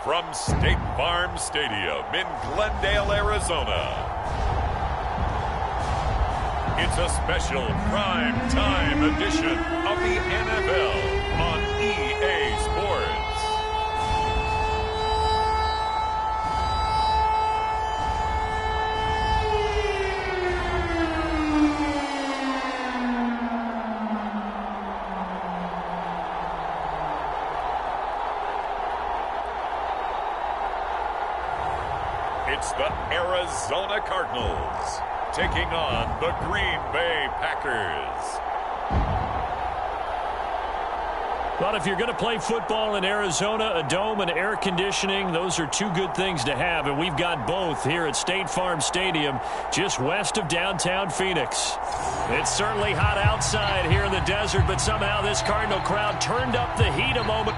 from State Farm Stadium in Glendale, Arizona. It's a special prime time edition of the NFL on EA Sports. It's the Arizona Cardinals taking on the Green Bay Packers. Well, if you're going to play football in Arizona, a dome and air conditioning, those are two good things to have, and we've got both here at State Farm Stadium, just west of downtown Phoenix. It's certainly hot outside here in the desert, but somehow this Cardinal crowd turned up the heat a moment.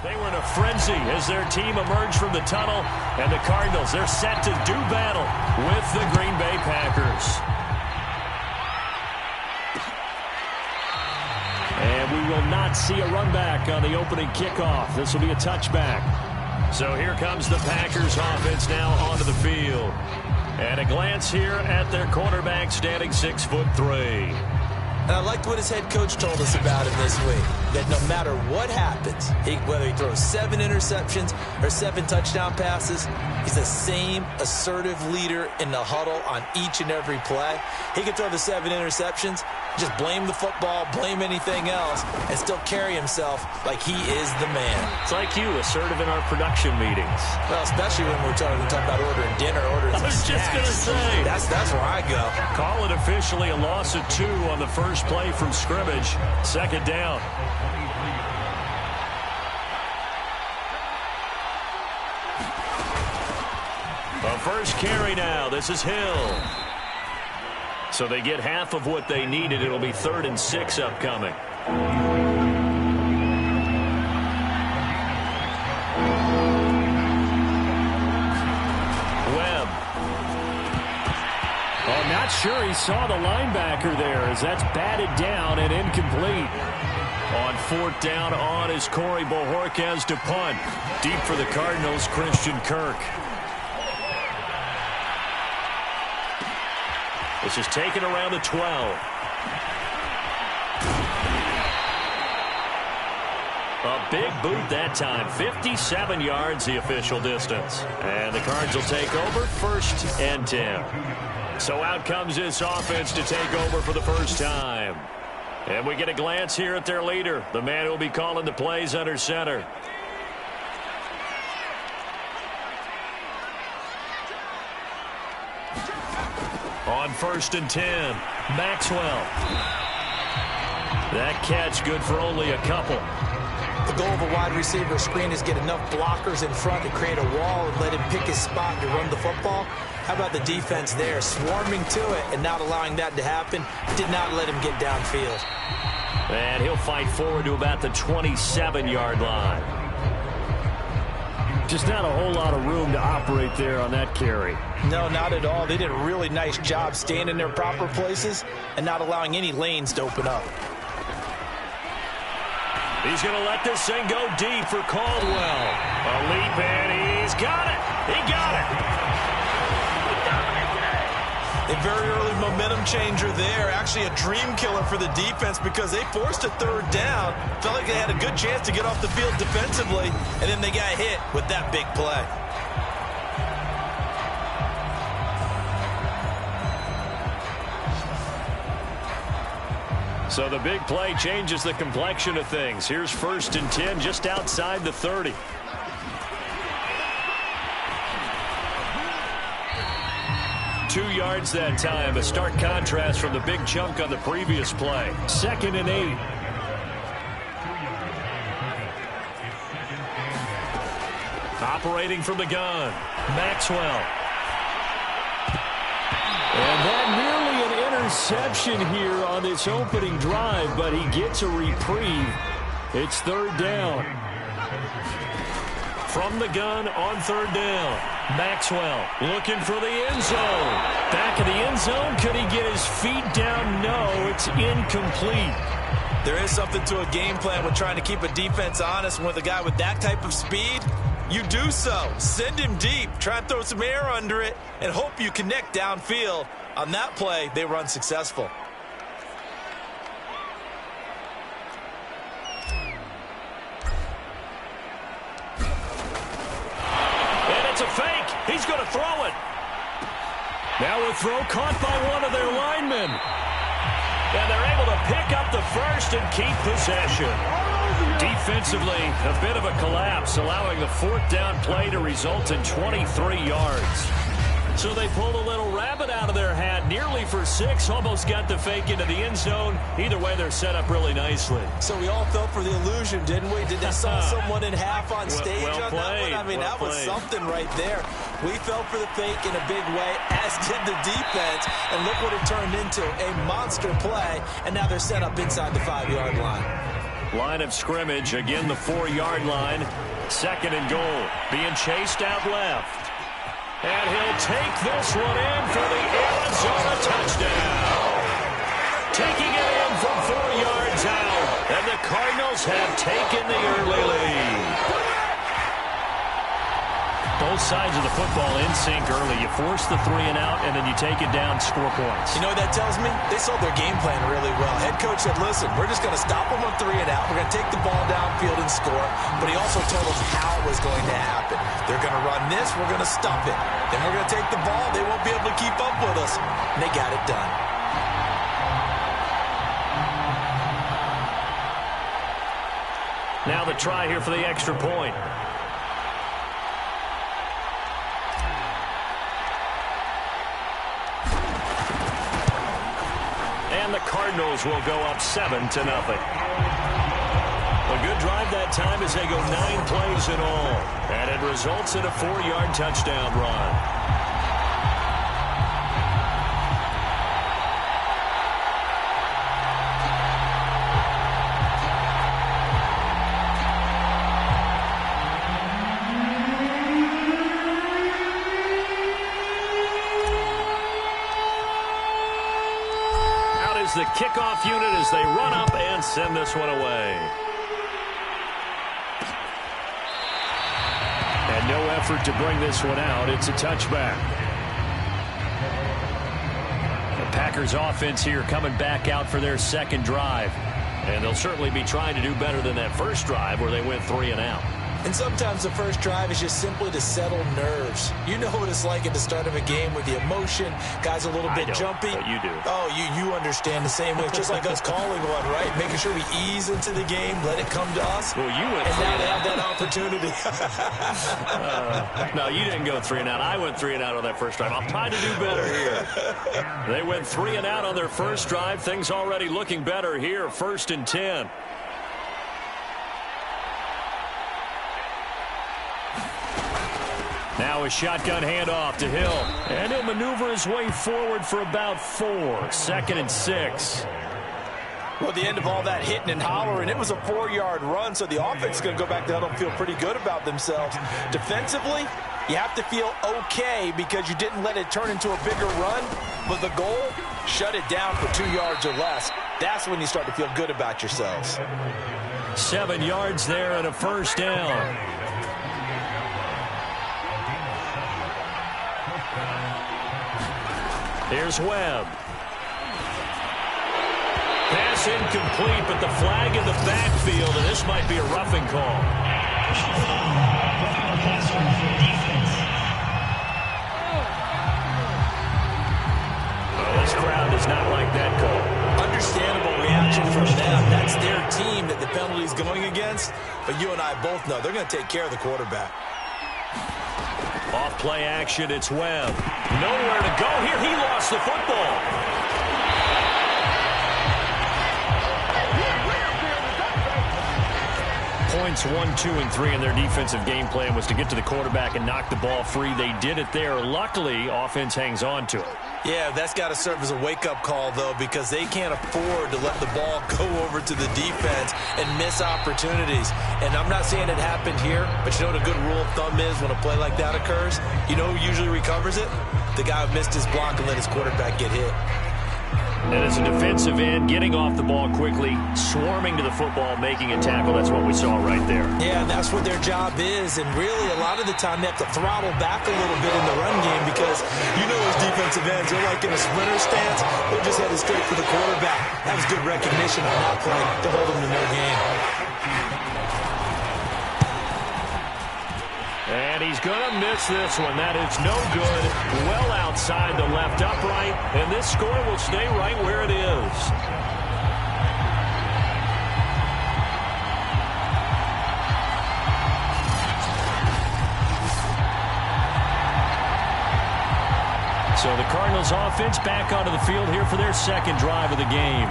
They were in a frenzy as their team emerged from the tunnel, and the Cardinals, they're set to do battle with the Green Bay Packers. And we will not see a run back on the opening kickoff. This will be a touchback. So here comes the Packers offense now onto the field. And a glance here at their quarterback standing 6'3". And I liked what his head coach told us about him this week, that no matter what happens, whether he throws 7 interceptions or 7 touchdown passes, he's the same assertive leader in the huddle on each and every play. He can throw the 7 interceptions, just blame the football, blame anything else, and still carry himself like he is the man. It's like you, assertive in our production meetings. Well, especially when we're talking about ordering dinner, ordering I was just going to say. That's where I go. Call it officially a loss of 2 on the first play from scrimmage. Second down. A first carry now. This is Hill. So they get half of what they needed. It'll be 3rd and 6 upcoming. Webb. Oh, not sure he saw the linebacker there as that's batted down and incomplete. On 4th down on is Corey Bojorquez to punt. Deep for the Cardinals, Christian Kirk. This is taken around the 12. A big boot that time. 57 yards the official distance. And the Cards will take over 1st and 10. So out comes this offense to take over for the first time. And we get a glance here at their leader, the man who will be calling the plays under center. On 1st and 10, Maxwell. That catch good for only a couple. The goal of a wide receiver screen is get enough blockers in front to create a wall and let him pick his spot to run the football. How about the defense there, swarming to it and not allowing that to happen? Did not let him get downfield. And he'll fight forward to about the 27-yard line. Just not a whole lot of room to operate there on that carry. No, not at all. They did a really nice job staying in their proper places and not allowing any lanes to open up. He's going to let this thing go deep for Caldwell. A leap, and he's got it. He got it. A very early momentum changer there. Actually a dream killer for the defense because they forced a 3rd down. Felt like they had a good chance to get off the field defensively, and then they got hit with that big play. So the big play changes the complexion of things. Here's 1st and 10 just outside the 30. Two yards that time, a stark contrast from the big chunk on the previous play. 2nd and 8. Operating from the gun, Maxwell. And that nearly an interception here on this opening drive, but he gets a reprieve It's third down. From the gun on third down, Maxwell looking for the end zone. Back of the end zone. Could he get his feet down? No, it's incomplete. There is something to a game plan with trying to keep a defense honest. And with a guy with that type of speed, you do so. Send him deep. Try and throw some air under it and hope you connect downfield. On that play, they were unsuccessful. A fake. He's going to throw it. Now a throw caught by one of their linemen. And they're able to pick up the first and keep possession. Defensively, a bit of a collapse, allowing the fourth down play to result in 23 yards. So they pulled a little rabbit out of their hat, nearly for 6, almost got the fake into the end zone. Either way, they're set up really nicely. So we all fell for the illusion, didn't we? Did they saw someone in half on stage well on played, that one? I mean, well that was played. something right there. We fell for the fake in a big way, as did the defense. And look what it turned into, a monster play. And now they're set up inside the 5-yard line. Line of scrimmage, again the 4-yard line. Second and goal, being chased out left. And he'll take this one in for the Arizona touchdown. Taking it in from 4 yards out. And the Cardinals have taken the early lead. Both sides of the football in sync early. You force the 3 and out, and then you take it down, score points. You know what that tells me? They sold their game plan really well. Head coach said, listen, we're just going to stop them on 3 and out. We're going to take the ball downfield and score. But he also told us how it was going to happen. They're going to run this. We're going to stop it. Then we're going to take the ball. They won't be able to keep up with us. And they got it done. Now the try here for the extra point. And the Cardinals will go up 7-0. A good drive that time as they go 9 plays in all. And it results in a 4-yard touchdown run. The kickoff unit as they run up and send this one away. And no effort to bring this one out. It's a touchback. The Packers offense here coming back out for their second drive. And they'll certainly be trying to do better than that first drive where they went 3 and out. And sometimes the first drive is just simply to settle nerves. You know what it's like at the start of a game with the emotion. Guys a little bit jumpy. But you do. Oh, you understand the same way. It's just like us calling one, right? Making sure we ease into the game, let it come to us. Well, you went and 3 now and they out. have that opportunity. No, you didn't go 3 and out. I went 3 and out on that first drive. I'm trying to do better here. They went 3 and out on their first drive. Things already looking better here. 1st and 10. Now a shotgun handoff to Hill. And he'll maneuver his way forward for about 4. 2nd and 6. Well, at the end of all that hitting and hollering, it was a 4-yard run, so the offense is going to go back to huddle and feel pretty good about themselves. Defensively, you have to feel okay because you didn't let it turn into a bigger run, but the goal, shut it down for 2 yards or less. That's when you start to feel good about yourselves. 7 yards there and a first down. Here's Webb. Pass incomplete, but the flag in the backfield, and this might be a roughing call. Well, this crowd does not like that call. Understandable reaction from them. That's their team that the penalty is going against. But you and I both know they're going to take care of the quarterback. Off play action, it's Webb. Nowhere to go here. He lost the football. points 1, 2, and 3 in their defensive game plan was to get to the quarterback and knock the ball free. They did it there. Luckily, offense hangs on to it. Yeah, that's got to serve as a wake-up call, though, because they can't afford to let the ball go over to the defense and miss opportunities. And I'm not saying it happened here, but you know what a good rule of thumb is when a play like that occurs? You know who usually recovers it? The guy who missed his block and let his quarterback get hit. And as a defensive end, getting off the ball quickly, swarming to the football, making a tackle, that's what we saw right there. Yeah, and that's what their job is. And really, a lot of the time, they have to throttle back a little bit in the run game because you know as defensive ends, they're like in a sprinter stance. They're just headed straight for the quarterback. That was good recognition on that play to hold them to no gain. And he's going to miss this one. That is no good. Well outside the left upright. And this score will stay right where it is. So the Cardinals offense back onto the field here for their second drive of the game.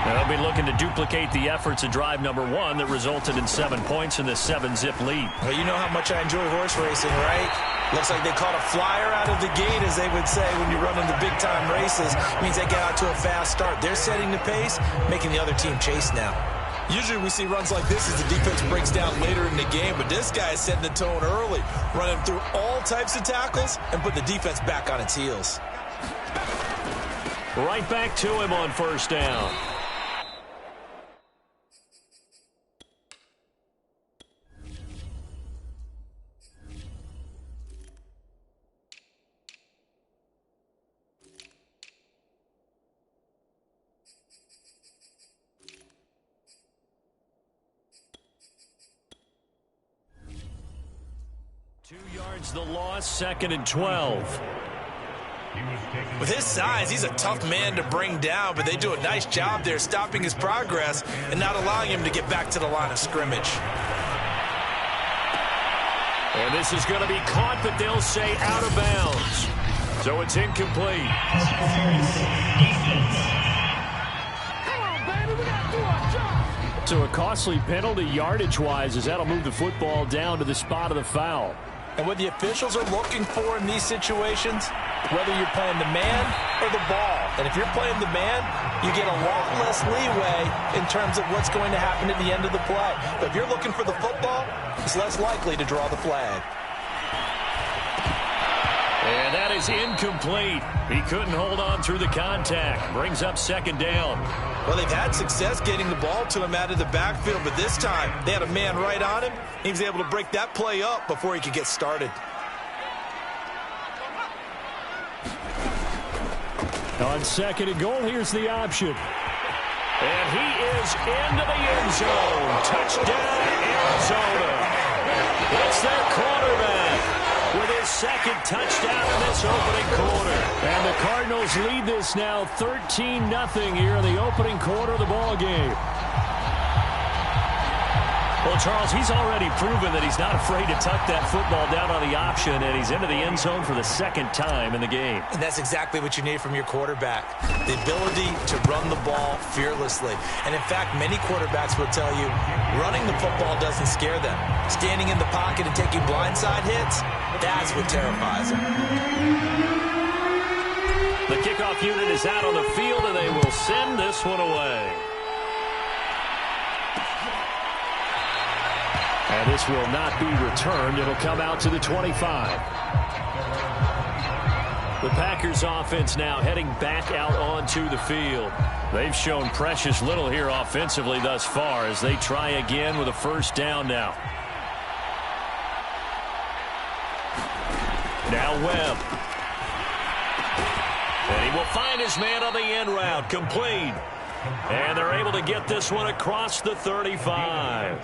Now they'll be looking to duplicate the efforts of drive number 1 that resulted in 7 points in this 7-zip lead. Well, you know how much I enjoy horse racing, right? Looks like they caught a flyer out of the gate, as they would say when you're running the big-time races. It means they get out to a fast start. They're setting the pace, making the other team chase now. Usually we see runs like this as the defense breaks down later in the game, but this guy is setting the tone early, running through all types of tackles and put the defense back on its heels. Right back to him on first down. The loss, 2nd and 12. With his size, he's a tough man to bring down, but they do a nice job there stopping his progress and not allowing him to get back to the line of scrimmage. And this is going to be caught, but they'll say out of bounds. So it's incomplete. So a costly penalty yardage-wise as that'll move the football down to the spot of the foul. And what the officials are looking for in these situations, whether you're playing the man or the ball. And if you're playing the man, you get a lot less leeway in terms of what's going to happen at the end of the play. But if you're looking for the football, it's less likely to draw the flag. And that is incomplete. He couldn't hold on through the contact. Brings up 2nd down. Well, they've had success getting the ball to him out of the backfield, but this time they had a man right on him. He was able to break that play up before he could get started. On 2nd and goal, here's the option. And he is into the end zone. Touchdown, Arizona. It's their quarterback with his 2nd touchdown in this opening quarter. And the Cardinals lead this now 13-0 here in the opening quarter of the ball game. Well, Charles, he's already proven that he's not afraid to tuck that football down on the option, and he's into the end zone for the 2nd time in the game. And that's exactly what you need from your quarterback, the ability to run the ball fearlessly. And, in fact, many quarterbacks will tell you running the football doesn't scare them. Standing in the pocket and taking blindside hits, that's what terrifies them. The kickoff unit is out on the field, and they will send this one away. And this will not be returned. It'll come out to the 25. The Packers offense now heading back out onto the field. They've shown precious little here offensively thus far as they try again with a first down now. Now Webb. And he will find his man on the end route. Complete. And they're able to get this one across the 35.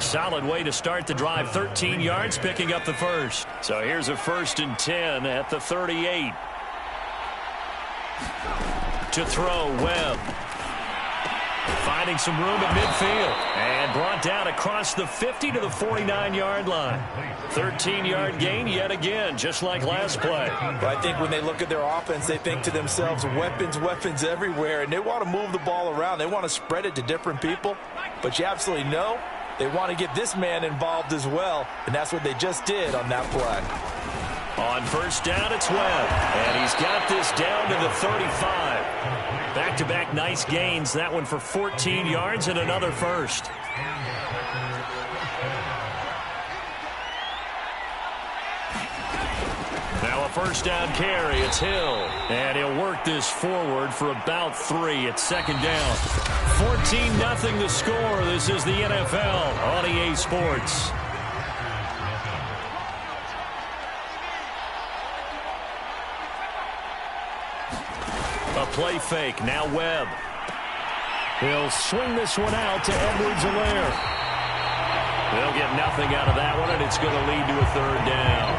Solid way to start the drive. 13 yards, picking up the first. So here's a 1st and 10 at the 38. To throw, Webb. Finding some room at midfield. And brought down across the 50 to the 49-yard line. 13-yard gain yet again, just like last play. But I think when they look at their offense, they think to themselves, weapons, weapons everywhere. And they want to move the ball around. They want to spread it to different people. But you absolutely know They want to get this man involved as well, and that's what they just did on that play. On first down, it's Webb, and he's got this down to the 35. Back-to-back nice gains, that one for 14 yards and another first. Now a first down carry, it's Hill, and he'll work this forward for about 3 at second down. 14-0 the score. This is the NFL on EA Sports. A play fake, now Webb. He'll swing this one out to Edwards-Helaire. They'll get nothing out of that one, and it's going to lead to a third down.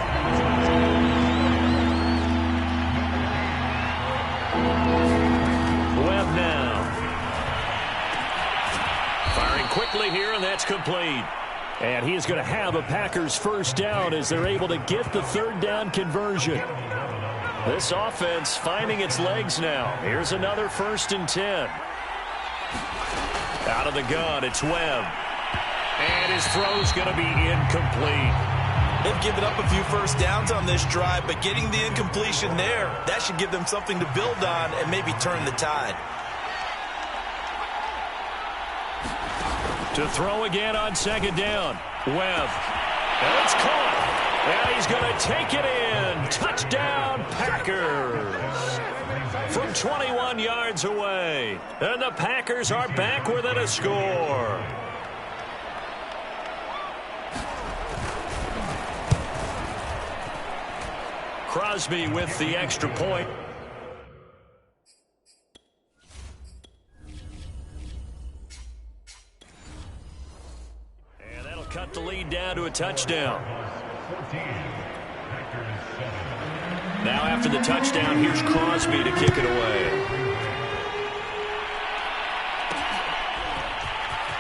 Webb now. Firing quickly here, and that's complete. And he is going to have a Packers first down as they're able to get the third down conversion. This offense finding its legs now. Here's another 1st and 10. Out of the gun, it's Webb. And his throw's going to be incomplete. They've given up a few first downs on this drive, but getting the incompletion there, that should give them something to build on and maybe turn the tide. To throw again on second down. Webb. And it's caught. And he's going to take it in. Touchdown, Packers. From 21 yards away. And the Packers are back within a score. Crosby with the extra point. And that'll cut the lead down to a touchdown. Now after the touchdown, here's Crosby to kick it away.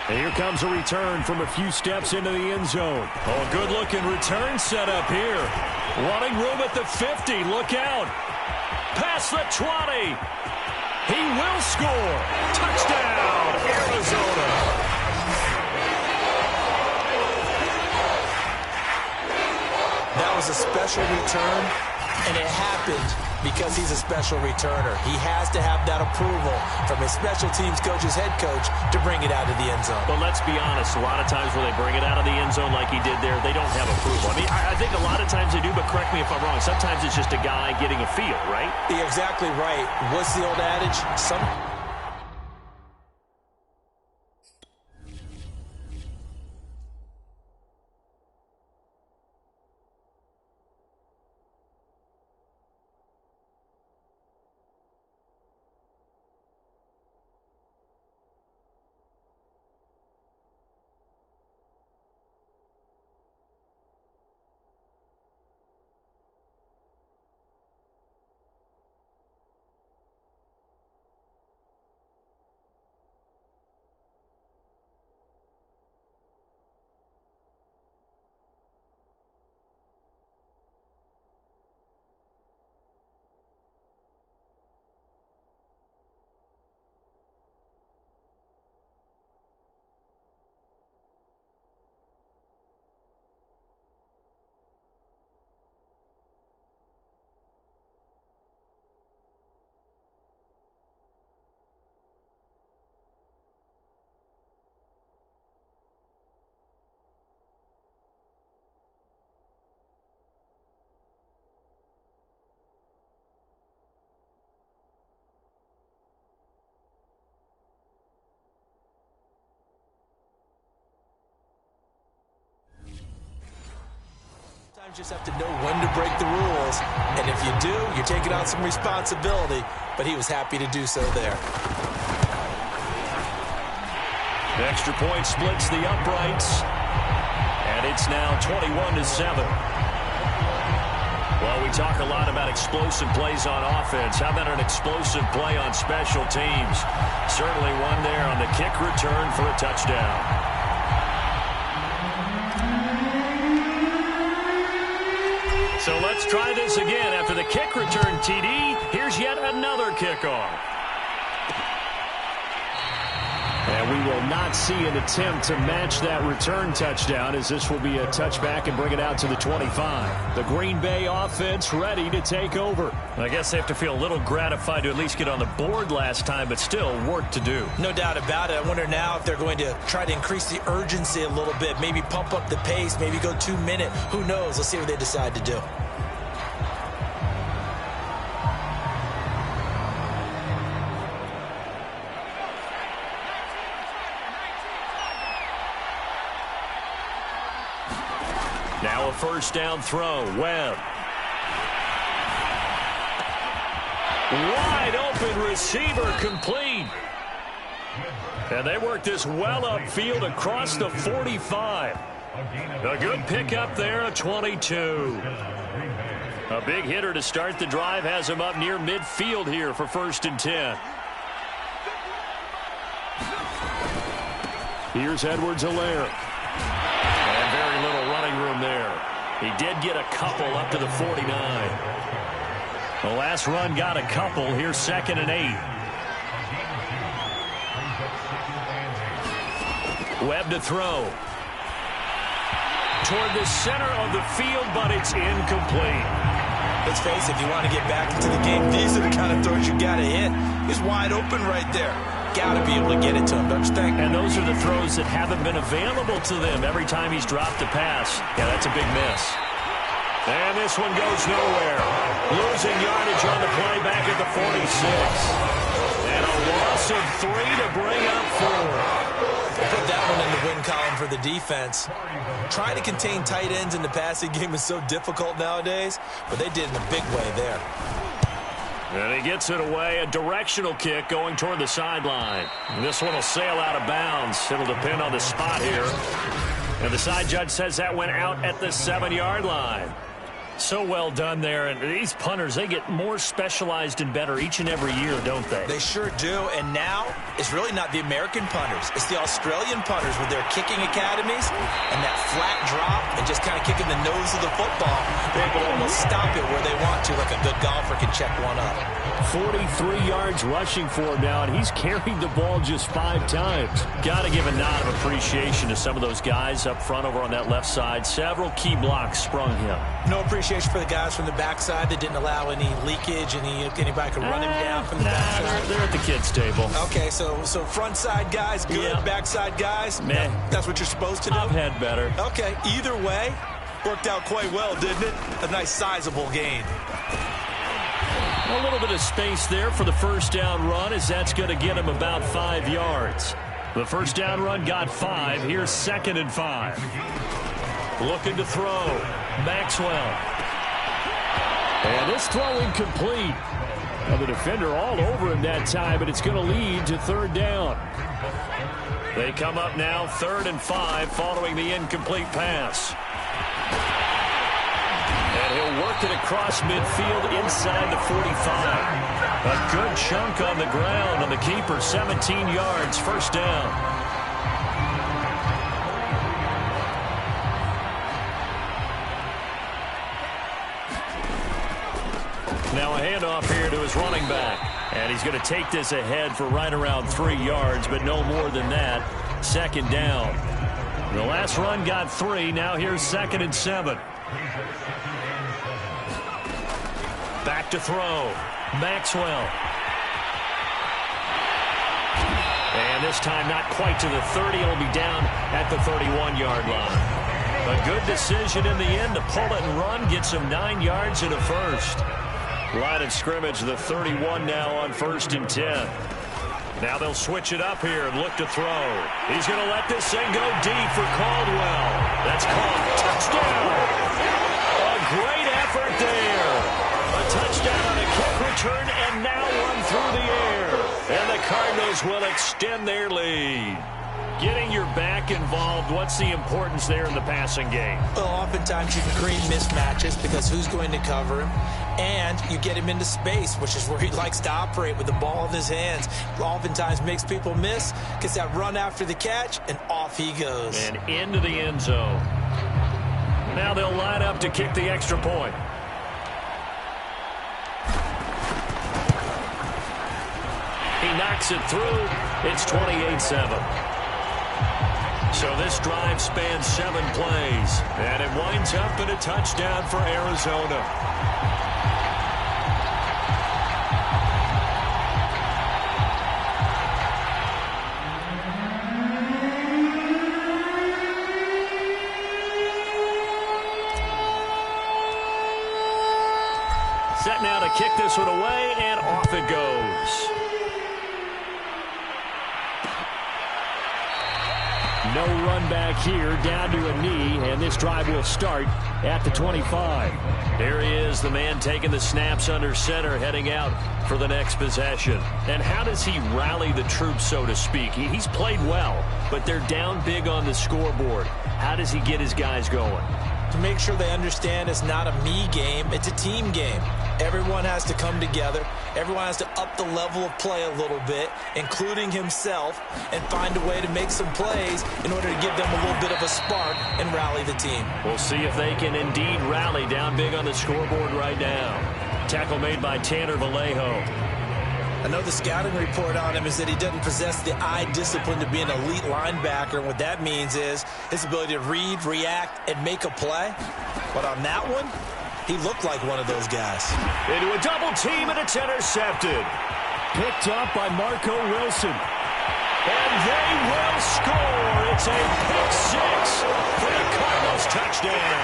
And here comes a return from a few steps into the end zone. Oh, good-looking return set up here. Wanting room at the 50. Look out. Past the 20. He will score. Touchdown, Arizona. That was a special return, and it happened because he's a special returner. He has to have that approval from his special teams coach's head coach to bring it out of the end zone. But let's be honest, a lot of times when they bring it out of the end zone like he did there, they don't have approval. I mean, I think a lot of times they do, but correct me if I'm wrong. Sometimes it's just a guy getting a feel, right? You're exactly right. What's the old adage? Sometimes you just have to know when to break the rules, and if you do, you're taking on some responsibility, but he was happy to do so there. The extra point splits the uprights, and it's now 21-7. Well, we talk a lot about explosive plays on offense. How about an explosive play on special teams? Certainly one there on the kick return for a touchdown. So let's try this again. After the kick return, TD, here's yet another kickoff. And And we will not see an attempt to match that return touchdown, as this will be a touchback and bring it out to the 25. The Green Bay offense ready to take over. I guess they have to feel a little gratified to at least get on the board last time, but still work to do. No doubt about it. I wonder now if they're going to try to increase the urgency a little bit, maybe pump up the pace, maybe go 2 minute. Who knows? Let's see what they decide to do. Now a first down throw. Webb. Wide open receiver, complete. And they work this well upfield across the 45. A good pickup there, a 22. A big hitter to start the drive has him up near midfield here for 1st and 10. Here's Edwards-Helaire. And very little running room there. He did get a couple up to the 49. The last run got a couple. Here's 2nd and 8. Webb to throw. Toward the center of the field, but it's incomplete. Let's face it, if you want to get back into the game, these are the kind of throws you got to hit. He's wide open right there. Got to be able to get it to him, don't you think? And those are the throws that haven't been available to them every time he's dropped a pass. Yeah, that's a big miss. And this one goes nowhere. Losing yardage on the play back at the 46. And a loss of 3 to bring up 4. Put that one in the win column for the defense. Trying to contain tight ends in the passing game is so difficult nowadays, but they did in a big way there. And he gets it away, a directional kick going toward the sideline. This one will sail out of bounds. It'll depend on the spot here. And the side judge says that went out at the 7-yard line. So well done there. And these punters, they get more specialized and better each and every year, don't they? They sure do. And now it's really not the American punters. It's the Australian punters with their kicking academies and that flat drop and just kind of kicking the nose of the football. They're able to almost stop it where they want to, like a good golfer can check one up. 43 yards rushing for him now, and he's carried the ball just 5 times. Got to give a nod of appreciation to some of those guys up front over on that left side. Several key blocks sprung him. No appreciation for the guys from the backside that didn't allow any leakage, anybody could run him down from the backside. They're at the kids' table. Okay, so front side guys, good. Yeah. Backside guys, meh. That's what you're supposed to do? I've had better. Okay, either way, worked out quite well, didn't it? A nice sizable gain. A little bit of space there for the first down run, as that's going to get him about 5 yards. The first down run got 5. Here's 2nd and 5. Looking to throw. Maxwell. And this throw incomplete. Now the defender all over him that time, but it's going to lead to 3rd down. They come up now 3rd and 5 following the incomplete pass. And he'll work it across midfield inside the 45. A good chunk on the ground, and the keeper 17 yards, 1st down. Now a handoff here to his running back. And he's going to take this ahead for right around 3 yards, but no more than that. 2nd down. The last run got 3. Now here's 2nd and 7. Back to throw. Maxwell. And this time not quite to the 30. It'll be down at the 31-yard line. A good decision in the end to pull it and run. Gets him 9 yards and a first. Line of scrimmage, the 31 now on 1st and 10. Now they'll switch it up here and look to throw. He's going to let this thing go deep for Caldwell. That's caught. Touchdown. A great effort there. A touchdown on a kick return and now one through the air. And the Cardinals will extend their lead. Getting your back involved, what's the importance there in the passing game? Well, oftentimes you can create mismatches because who's going to cover him? And you get him into space, which is where he likes to operate with the ball in his hands. Oftentimes makes people miss, gets that run after the catch, and off he goes. And into the end zone. Now they'll line up to kick the extra point. He knocks it through. It's 28-7. So this drive spans 7 plays, and it winds up in a touchdown for Arizona. Set now to kick this one away, and off it goes. No run back here, down to a knee, and this drive will start at the 25. There he is, the man taking the snaps under center, heading out for the next possession. And how does he rally the troops, so to speak? He's played well, but they're down big on the scoreboard. How does he get his guys going? To make sure they understand it's not a me game, it's a team game. Everyone has to come together. Everyone has to up the level of play a little bit, including himself, and find a way to make some plays in order to give them a little bit of a spark and rally the team. We'll see if they can indeed rally down big on the scoreboard right now. Tackle made by Tanner Vallejo. I know the scouting report on him is that he doesn't possess the eye discipline to be an elite linebacker. And what that means is his ability to read, react, and make a play. But on that one, he looked like one of those guys. Into a double team, and it's intercepted. Picked up by Marco Wilson. And they will score. It's a pick six for the Cardinals touchdown.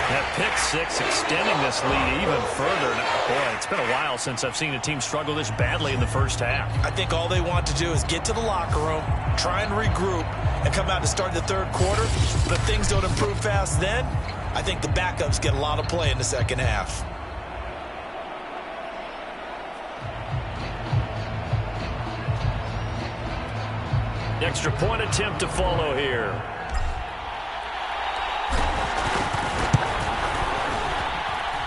That pick six extending this lead even further. Boy, it's been a while since I've seen a team struggle this badly in the first half. I think all they want to do is get to the locker room, try and regroup, and come out to start the third quarter. But if things don't improve fast then, I think the backups get a lot of play in the second half. Extra point attempt to follow here.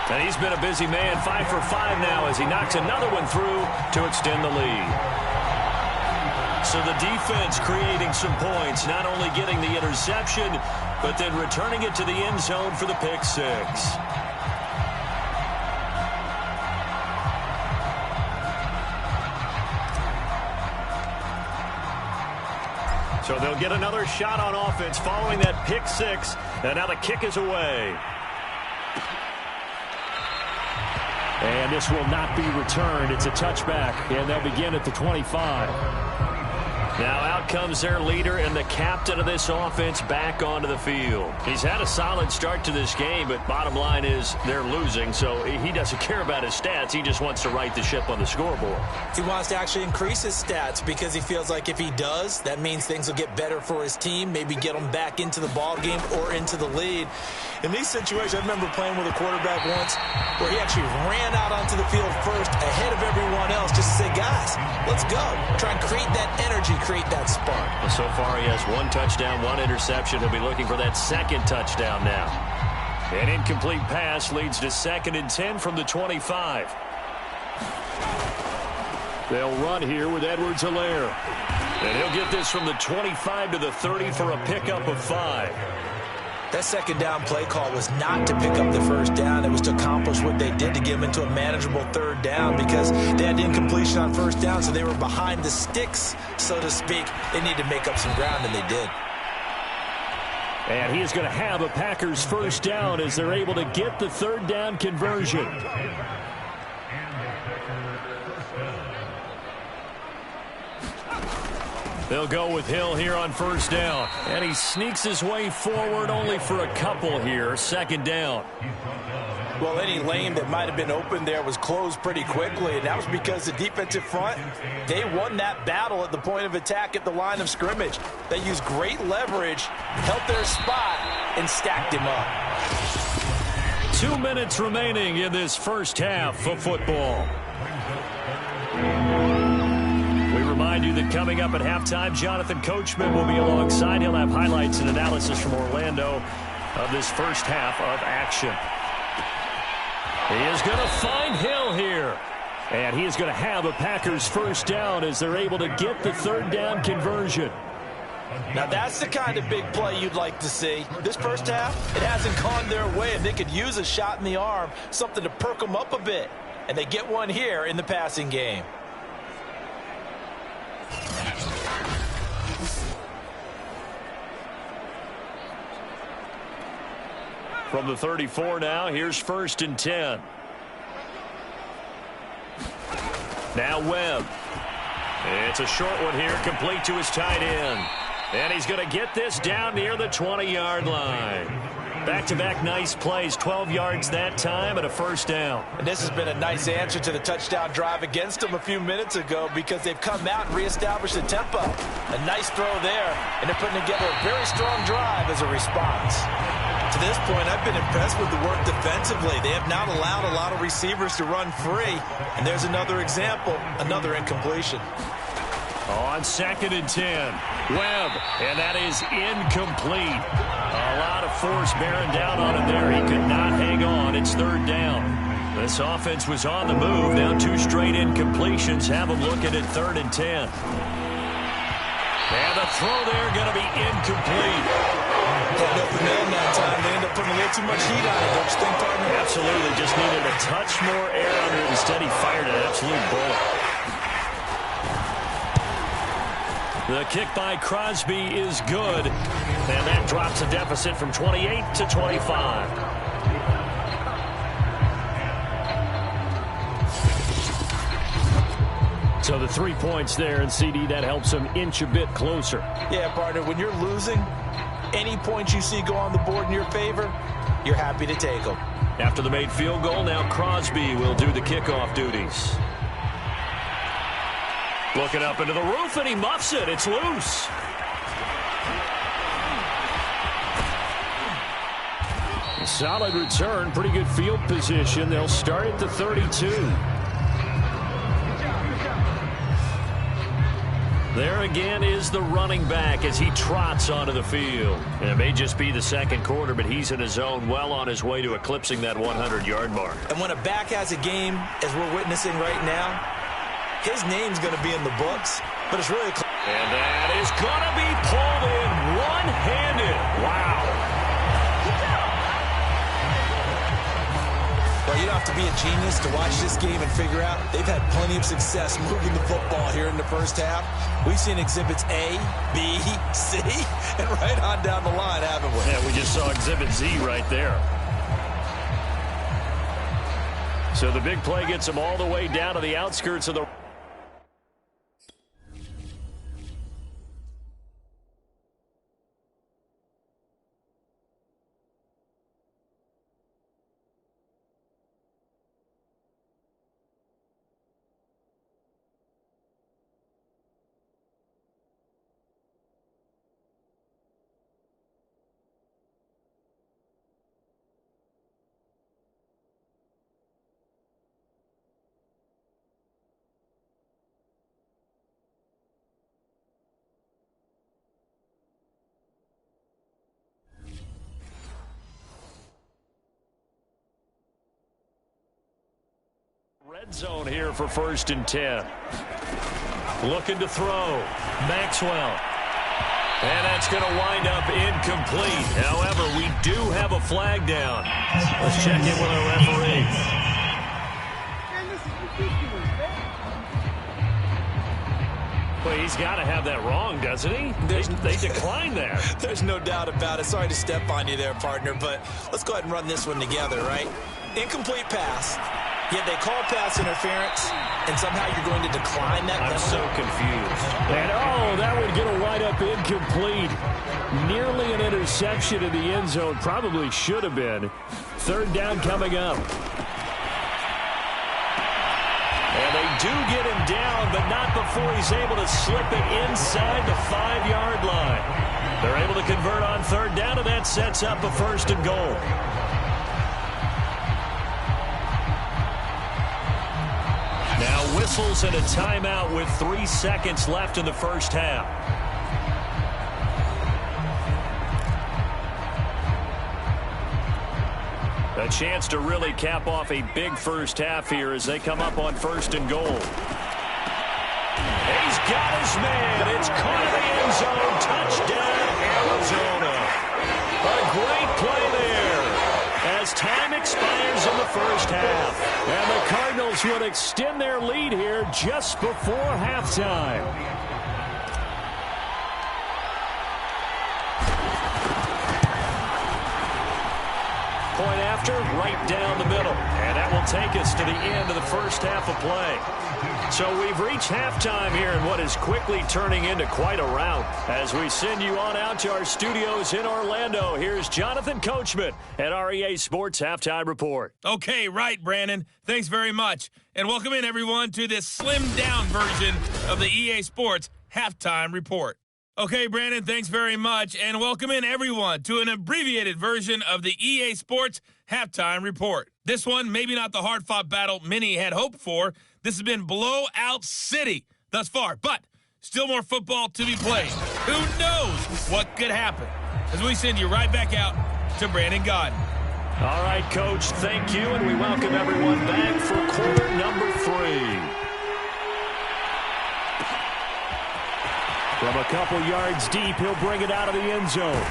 And he's been a busy man, 5 for 5 now as he knocks another one through to extend the lead. So the defense creating some points, not only getting the interception, but then returning it to the end zone for the pick six. So they'll get another shot on offense following that pick six, and now the kick is away. And this will not be returned. It's a touchback, and they'll begin at the 25. Now out comes their leader and the captain of this offense back onto the field. He's had a solid start to this game, but bottom line is they're losing, so he doesn't care about his stats. He just wants to right the ship on the scoreboard. He wants to actually increase his stats because he feels like if he does, that means things will get better for his team, maybe get them back into the ball game or into the lead. In these situations, I remember playing with a quarterback once where he actually ran out onto the field first ahead of everyone else just to say, guys, let's go. Try and create that energy, create that spark. Well, so far he has 1 touchdown, 1 interception. He'll be looking for that second touchdown now. An incomplete pass leads to 2nd and 10 from the 25. They'll run here with Edwards-Helaire. And he'll get this from the 25 to the 30 for a pickup of 5. That second down play call was not to pick up the first down. It was to accomplish what they did to get them into a manageable third down because they had incompletion on first down, so they were behind the sticks, so to speak. They needed to make up some ground, and they did. And he is going to have a Packers first down as they're able to get the third down conversion. They'll go with Hill here on first down. And he sneaks his way forward only for a couple here. 2nd down. Well, any lane that might have been open there was closed pretty quickly, and that was because the defensive front, they won that battle at the point of attack at the line of scrimmage. They used great leverage, held their spot, and stacked him up. 2 minutes remaining in this first half of football. Remind you that coming up at halftime, Jonathan Coachman will be alongside. He'll have highlights and analysis from Orlando of this first half of action. He is going to find Hill here. And he is going to have a Packers first down as they're able to get the third down conversion. Now that's the kind of big play you'd like to see. This first half, it hasn't gone their way, and they could use a shot in the arm, something to perk them up a bit. and they get one here in the passing game. From the 34 now, here's 1st and 10. Now Webb. It's a short one here, complete to his tight end. And he's going to get this down near the 20-yard line. Back-to-back nice plays, 12 yards that time and a 1st down. And this has been a nice answer to the touchdown drive against them a few minutes ago because they've come out and reestablished the tempo. A nice throw there, and they're putting together a very strong drive as a response. To this point, I've been impressed with the work defensively. They have not allowed a lot of receivers to run free. And there's another example, another incompletion. On 2nd and 10, Webb, and that is incomplete. A lot of force bearing down on him there. He could not hang on. It's 3rd down. This offense was on the move. Now 2 straight incompletions have them looking at 3rd and 10. And the throw there going to be incomplete. Getting up the middle that time. They end up putting a little too much heat on it, don't you think, partner? Absolutely. Just needed a touch more air under it. Instead, he fired an absolute bullet. The kick by Crosby is good. And that drops a deficit from 28 to 25. So the 3 points there, and CD, that helps them inch a bit closer. Yeah, partner, when you're losing, any points you see go on the board in your favor, you're happy to take them. After the made field goal, now Crosby will do the kickoff duties. Looking up into the roof, and he muffs it. It's loose. Solid return, pretty good field position. They'll start at the 32. There again is the running back as he trots onto the field. And it may just be the 2nd quarter, but he's in his zone, well on his way to eclipsing that 100-yard mark. And when a back has a game, as we're witnessing right now, his name's going to be in the books, but it's really close. And that is going to be pulled in one-handed. Wow. Well, you don't have to be a genius to watch this game and figure out they've had plenty of success moving the football here in the first half. We've seen exhibits A, B, C, and right on down the line, haven't we? Yeah, we just saw exhibit Z right there. So the big play gets them all the way down to the outskirts of the... Red zone here for 1st and 10. Looking to throw. Maxwell. And that's going to wind up incomplete. However, we do have a flag down. Let's check in with our referee. Well, he's got to have that wrong, doesn't he? They declined that. There's no doubt about it. Sorry to step on you there, partner, but let's go ahead and run this one together, right? Incomplete pass. Yet they call pass interference, and somehow you're going to decline that. I'm so confused. And, oh, that would get a wide-up incomplete. Nearly an interception in the end zone. Probably should have been. 3rd down coming up. And they do get him down, but not before he's able to slip it inside the 5-yard line. They're able to convert on 3rd down, and that sets up a 1st and goal. Now whistles and a timeout with 3 seconds left in the first half. A chance to really cap off a big first half here as they come up on 1st and goal. He's got his man. It's caught in the end zone. Touchdown, Arizona. A great play there as time expires in the first half. And the Cardinals would extend their lead here just before halftime. Point after, right down the middle. And that will take us to the end of the first half of play. So we've reached halftime here in what is quickly turning into quite a rout. As we send you on out to our studios in Orlando, here's Jonathan Coachman at REA Sports Halftime Report. Okay, right, Brandon. Thanks very much. And welcome in, everyone, to this slimmed-down version of the EA Sports Halftime Report. Okay, Brandon, thanks very much. And welcome in, everyone, to an abbreviated version of the EA Sports Halftime Report. This one, maybe not the hard-fought battle many had hoped for. This has been blowout city thus far, but still more football to be played. Who knows what could happen? As we send you right back out to Brandon Gaudin. All right, Coach, thank you, and we welcome everyone back for quarter number 3. From a couple yards deep, he'll bring it out of the end zone.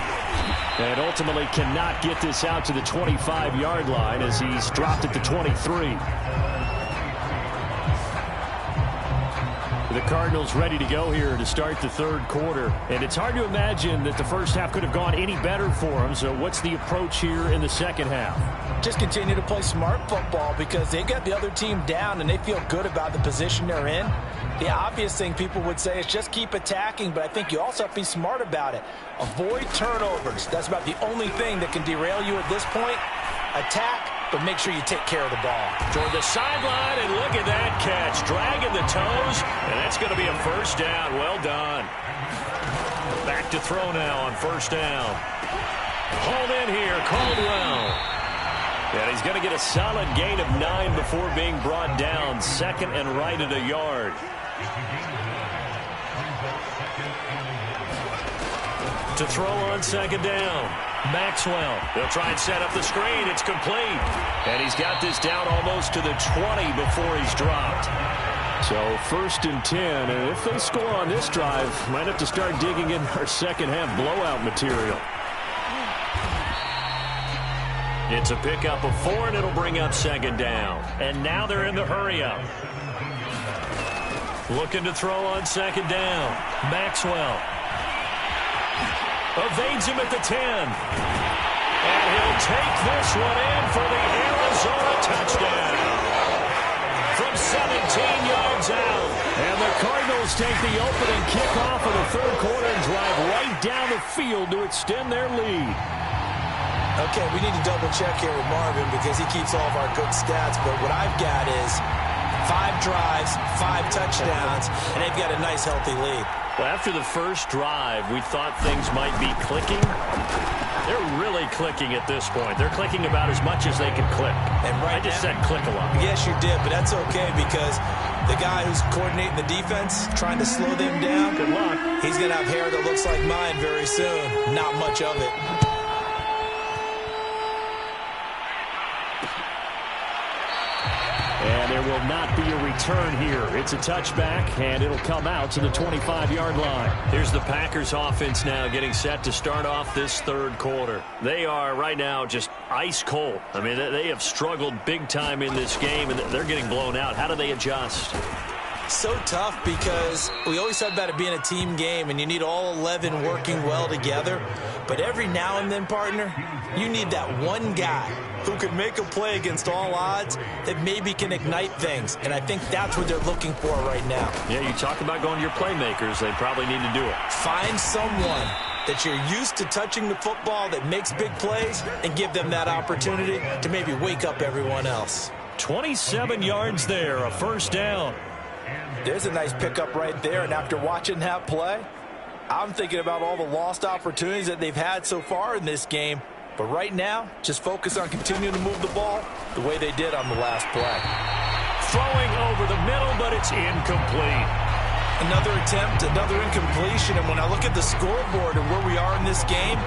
And ultimately cannot get this out to the 25-yard line as he's dropped it to 23. The Cardinals ready to go here to start the third quarter. And it's hard to imagine that the first half could have gone any better for them. So what's the approach here in the second half? Just continue to play smart football because they got the other team down and they feel good about the position they're in. The obvious thing people would say is just keep attacking, but I think you also have to be smart about it. Avoid turnovers. That's about the only thing that can derail you at this point. Attack, but make sure you take care of the ball. Toward the sideline, and look at that catch. Dragging the toes, and that's going to be a first down. Well done. Back to throw now on first down. Hauled in here, Caldwell. And he's going to get a solid gain of 9 before being brought down. Second and right at a yard. To throw on second down. Maxwell. They'll try and set up the screen. It's complete. And he's got this down almost to the 20 before he's dropped. So first and 10. And if they score on this drive, might have to start digging in our second half blowout material. It's a pickup of 4, and it'll bring up second down. And now they're in the hurry-up. Looking to throw on second down. Maxwell. Evades him at the 10. And he'll take this one in for the Arizona touchdown. From 17 yards out. And the Cardinals take the opening kickoff of the third quarter and drive right down the field to extend their lead. Okay, we need to double check here with Marvin because he keeps all of our good stats. But what I've got is 5 drives, 5 touchdowns, and they've got a nice, healthy lead. Well, after the first drive, we thought things might be clicking. They're really clicking at this point. They're clicking about as much as they can click. And I just said click a lot. Yes, you did, but that's okay because the guy who's coordinating the defense, trying to slow them down, good luck. He's going to have hair that looks like mine very soon. Not much of it. And there will not be a return here. It's a touchback, and it'll come out to the 25-yard line. Here's the Packers offense now getting set to start off this third quarter. They are right now just ice cold. I mean, they have struggled big time in this game, and they're getting blown out. How do they adjust? So tough because we always talk about it being a team game and you need all 11 working well together. But every now and then, partner, you need that one guy who can make a play against all odds that maybe can ignite things. And I think that's what they're looking for right now. Yeah, you talk about going to your playmakers. They probably need to do it. Find someone that you're used to touching the football that makes big plays and give them that opportunity to maybe wake up everyone else. 27 yards there, a first down. There's a nice pickup right there, and after watching that play, I'm thinking about all the lost opportunities that they've had so far in this game. But right now, just focus on continuing to move the ball the way they did on the last play. Throwing over the middle, but it's incomplete. Another attempt, another incompletion, and when I look at the scoreboard and where we are in this game,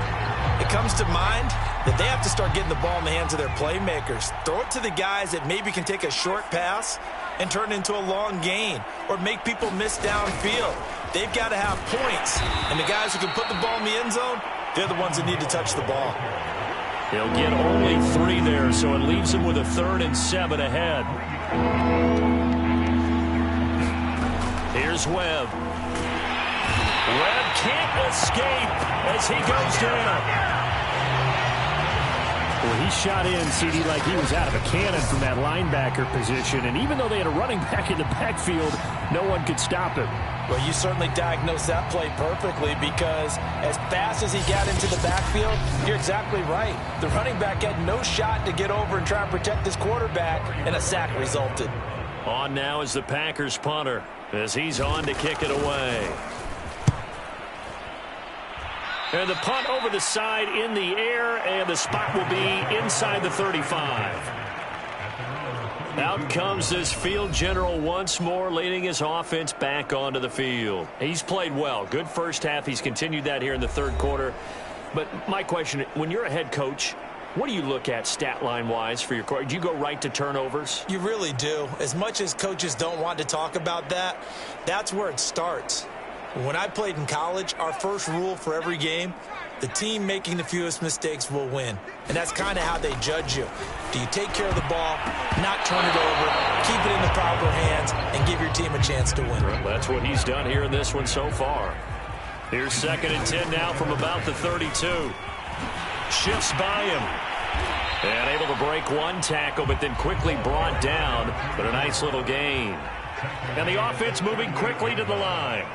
it comes to mind that they have to start getting the ball in the hands of their playmakers. Throw it to the guys that maybe can take a short pass and turn it into a long gain or make people miss downfield. They've got to have points, and the guys who can put the ball in the end zone, they're the ones that need to touch the ball. He'll get only 3 there, so it leaves him with a 3rd and 7 ahead. Here's Webb. Webb can't escape as he goes down. Well, he shot in, CD, like he was out of a cannon from that linebacker position. And even though they had a running back in the backfield, no one could stop him. Well, you certainly diagnosed that play perfectly because as fast as he got into the backfield, you're exactly right. The running back had no shot to get over and try and protect his quarterback, and a sack resulted. On now is the Packers punter as he's on to kick it away. And the punt over the side in the air, and the spot will be inside the 35. Out comes this field general once more, leading his offense back onto the field. He's played well. Good first half. He's continued that here in the 3rd quarter. But my question, when you're a head coach, what do you look at stat line-wise for your court? Do you go right to turnovers? You really do. As much as coaches don't want to talk about that, that's where it starts. When I played in college, our first rule for every game, the team making the fewest mistakes will win. And that's kind of how they judge you. Do you take care of the ball, not turn it over, keep it in the proper hands, and give your team a chance to win? Well, that's what he's done here in this one so far. Here's 2nd and 10 now from about the 32. Shifts by him. And able to break 1 tackle, but then quickly brought down. But a nice little gain. And the offense moving quickly to the line.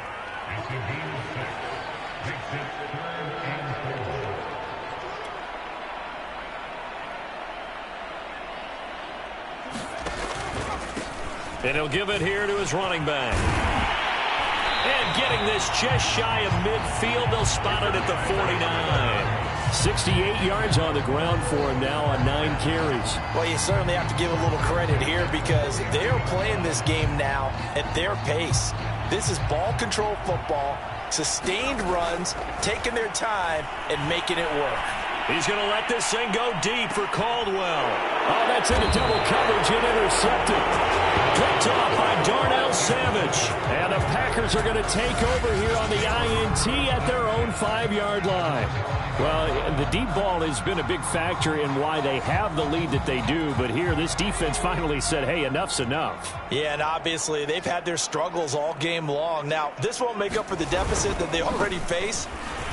And he'll give it here to his running back. And getting this just shy of midfield, they'll spot it at the 49. 68 yards on the ground for him now on 9 carries. Well, you certainly have to give a little credit here because they're playing this game now at their pace. This is ball control football, sustained runs, taking their time, and making it work. He's going to let this thing go deep for Caldwell. Oh, that's into double coverage and intercepted. Picked off by Darnell Savage. And the Packers are going to take over here on the INT at their own 5-yard line. Well, the deep ball has been a big factor in why they have the lead that they do. But here, this defense finally said, hey, enough's enough. Yeah, and obviously they've had their struggles all game long. Now, this won't make up for the deficit that they already face,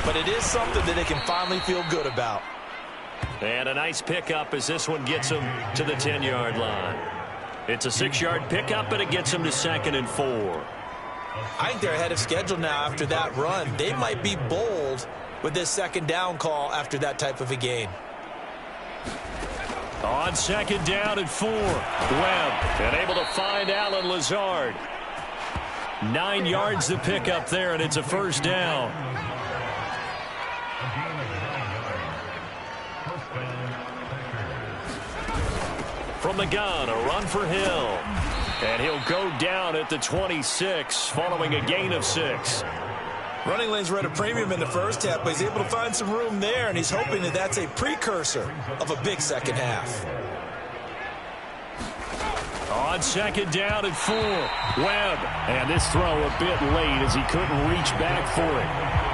but it is something that they can finally feel good about. And a nice pickup as this one gets them to the 10-yard line. It's a 6-yard pickup, and it gets them to 2nd and 4. I think they're ahead of schedule now after that run. They might be bold with this 2nd down call after that type of a gain. On 2nd down and 4, Webb and able to find Allen Lazard. 9 yards to pick up there, and it's a 1st down. From the gun, a run for Hill. And he'll go down at the 26 following a gain of 6. Running lanes were at a premium in the first half, but he's able to find some room there, and he's hoping that that's a precursor of a big second half. On 2nd down and 4, Webb. And this throw a bit late as he couldn't reach back for it.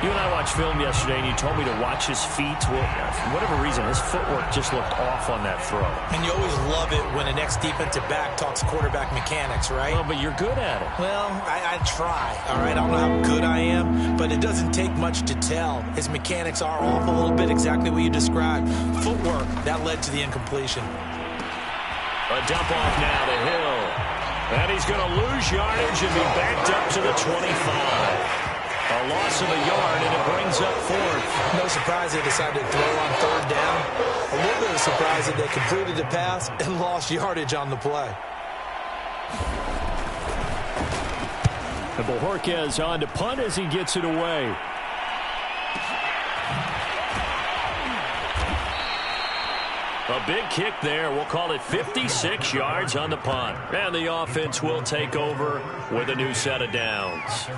You and I watched film yesterday, and you told me to watch his feet. Well, for whatever reason, his footwork just looked off on that throw. And you always love it when an ex-defensive back talks quarterback mechanics, right? Well, but you're good at it. Well, I try, all right? I don't know how good I am, but it doesn't take much to tell. His mechanics are off a little bit, exactly what you described. Footwork, that led to the incompletion. A dump off now to Hill. And he's going to lose yardage and be backed up to the 25. A loss of a yard, and it brings up 4th. No surprise they decided to throw on 3rd down. A little bit of surprise that they completed the pass and lost yardage on the play. And Bojorquez on to punt as he gets it away. A big kick there. We'll call it 56 yards on the punt. And the offense will take over with a new set of downs.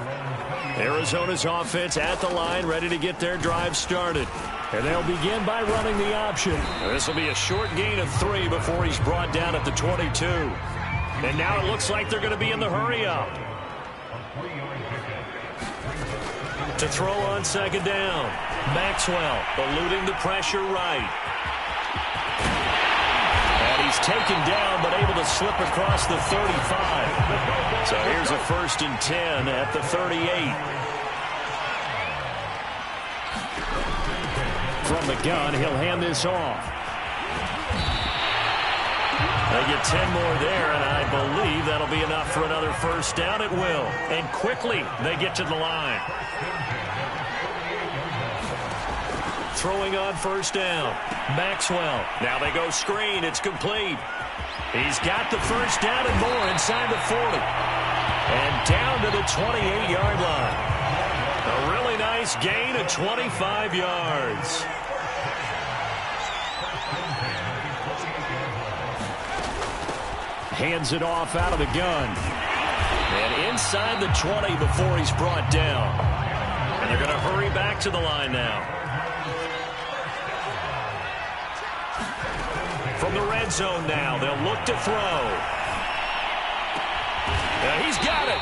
Arizona's offense at the line, ready to get their drive started. And they'll begin by running the option. This will be a short gain of 3 before he's brought down at the 22. And now it looks like they're going to be in the hurry up. To throw on 2nd down. Maxwell eluding the pressure right. taken down, but able to slip across the 35. So here's a 1st and 10 at the 38. From the gun, he'll hand this off. They get 10 more there, and I believe that'll be enough for another 1st down. It will. And quickly, they get to the line. Throwing on 1st down. Maxwell. Now they go screen. It's complete. He's got the 1st down and more inside the 40. And down to the 28-yard line. A really nice gain of 25 yards. Hands it off out of the gun. And inside the 20 before he's brought down. And they're going to hurry back to the line now. From the red zone now, they'll look to throw. And he's got it.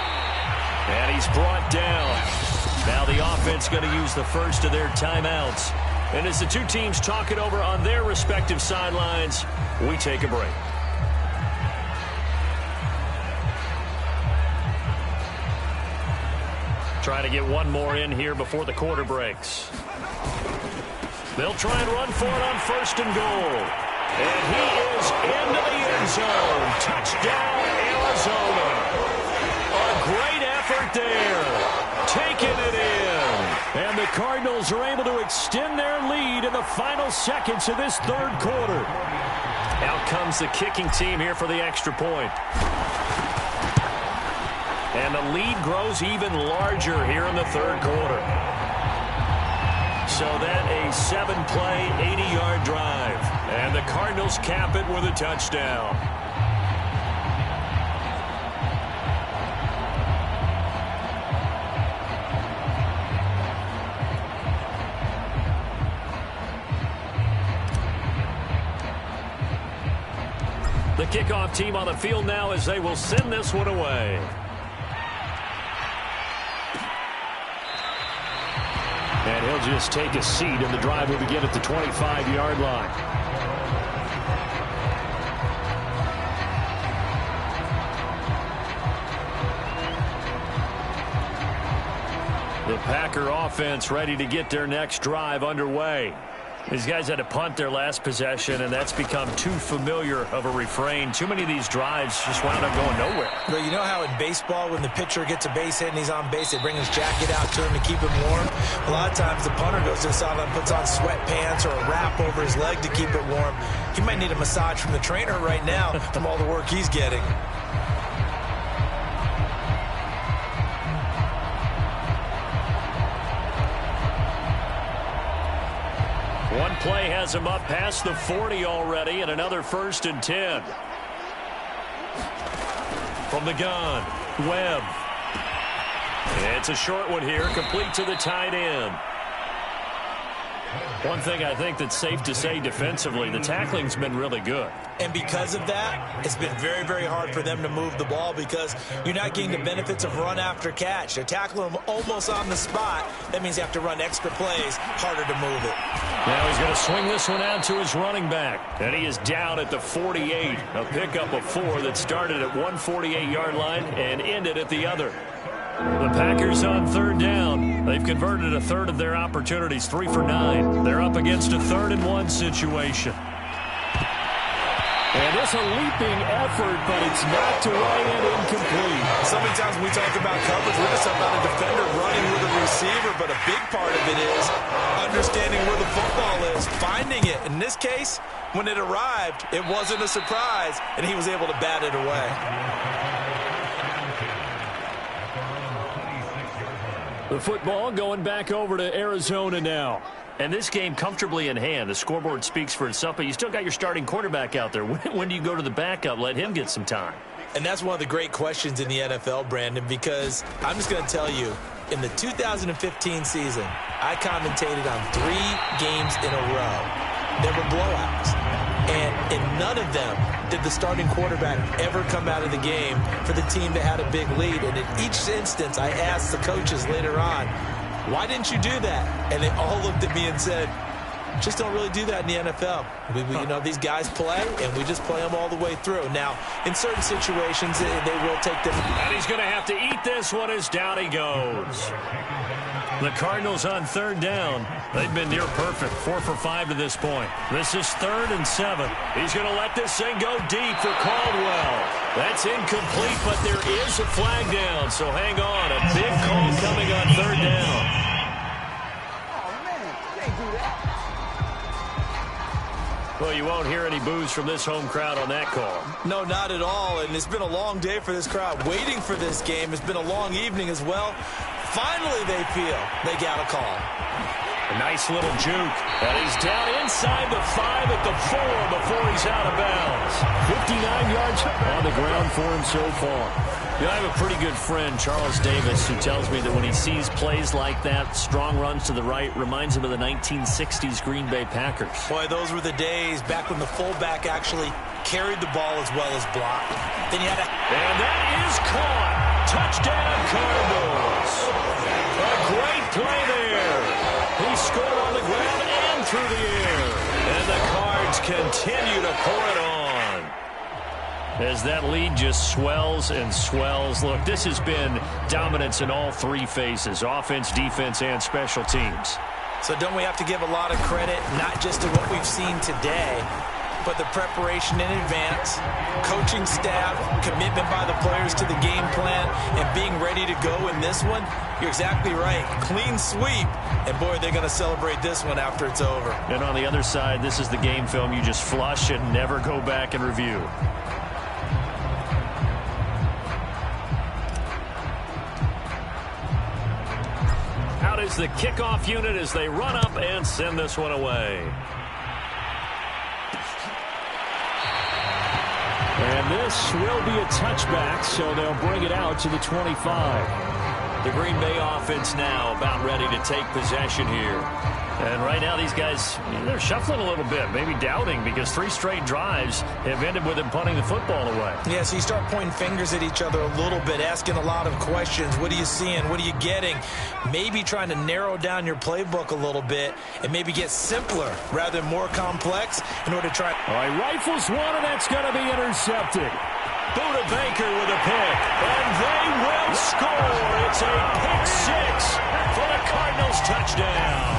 And he's brought down. Now the offense going to use the first of their timeouts. And as the two teams talk it over on their respective sidelines, we take a break. Trying to get one more in here before the quarter breaks. They'll try and run for it on 1st and goal. And he is into the end zone. Touchdown, Arizona. A great effort there. Taking it in. And the Cardinals are able to extend their lead in the final seconds of this 3rd quarter. Out comes the kicking team here for the extra point. And the lead grows even larger here in the 3rd quarter. So then a 7-play, 80-yard drive. And the Cardinals cap it with a touchdown. The kickoff team on the field now as they will send this one away. And he'll just take a seat, and the drive will begin at the 25-yard line. The Packer offense ready to get their next drive underway. These guys had to punt their last possession, and that's become too familiar of a refrain. Too many of these drives just wound up going nowhere. But you know how in baseball, when the pitcher gets a base hit and he's on base, they bring his jacket out to him to keep him warm? A lot of times the punter goes to the sideline, puts on sweatpants or a wrap over his leg to keep it warm. He might need a massage from the trainer right now from all the work he's getting. One play has him up past the 40 already, and another 1st and 10. From the gun, Webb. It's a short one here, complete to the tight end. One thing I think that's safe to say defensively, the tackling's been really good. And because of that, it's been very, very hard for them to move the ball because you're not getting the benefits of run after catch. They're tackling them almost on the spot. That means they have to run extra plays, harder to move it. Now he's going to swing this one out to his running back. And he is down at the 48. A pickup of 4 that started at one 48-yard line and ended at the other. The Packers on 3rd down. They've converted a third of their opportunities, 3 for 9. They're up against a 3rd and 1 situation. And it's a leaping effort, but it's knocked away and incomplete. So many times when we talk about coverage, we're just about a defender running with a receiver, but a big part of it is understanding where the football is, finding it. In this case, when it arrived, it wasn't a surprise, and he was able to bat it away. The football going back over to Arizona now. And this game comfortably in hand. The scoreboard speaks for itself, but you still got your starting quarterback out there. When do you go to the backup? Let him get some time. And that's one of the great questions in the NFL, Brandon, because I'm just going to tell you, in the 2015 season, I commentated on 3 games in a row. There were blowouts. And in none of them did the starting quarterback ever come out of the game for the team that had a big lead. And in each instance, I asked the coaches later on, why didn't you do that? And they all looked at me and said, just don't really do that in the NFL. You know, these guys play, and we just play them all the way through. Now, in certain situations, they will take them. And he's going to have to eat this one as down he goes. The Cardinals on third down. They've been near perfect, 4 for 5 to this point. This is 3rd and 7. He's going to let this thing go deep for Caldwell. That's incomplete, but there is a flag down, so hang on. A big call coming on third down. Well, you won't hear any boos from this home crowd on that call. No, not at all, and it's been a long day for this crowd waiting for this game. It's been a long evening as well. Finally, they feel they got a call. A nice little juke. And he's down inside the 5 at the 4 before he's out of bounds. 59 yards on the ground for him so far. You know, I have a pretty good friend, Charles Davis, who tells me that when he sees plays like that, strong runs to the right, reminds him of the 1960s Green Bay Packers. Boy, those were the days back when the fullback actually carried the ball as well as blocked. Then you had And that is caught. Touchdown, Cardinals. A great play there. He scored on the ground and through the air. And the Cards continue to pour it on. As that lead just swells and swells. Look, this has been dominance in all 3 phases, offense, defense, and special teams. So don't we have to give a lot of credit, not just to what we've seen today, but the preparation in advance, coaching staff, commitment by the players to the game plan, and being ready to go in this one? You're exactly right. Clean sweep. And, boy, they're going to celebrate this one after it's over. And on the other side, this is the game film you just flush and never go back and review. Out is the kickoff unit as they run up and send this one away. And this will be a touchback, so they'll bring it out to the 25. The Green Bay offense now about ready to take possession here. And right now these guys, they're shuffling a little bit, maybe doubting, because 3 straight drives have ended with them punting the football away. Yeah, so you start pointing fingers at each other a little bit, asking a lot of questions. What are you seeing? What are you getting? Maybe trying to narrow down your playbook a little bit and maybe get simpler rather than more complex in order to try. All right, rifles one, and that's going to be intercepted. Buda Baker with a pick, and they will score. It's a pick 6 for the Cardinals touchdown.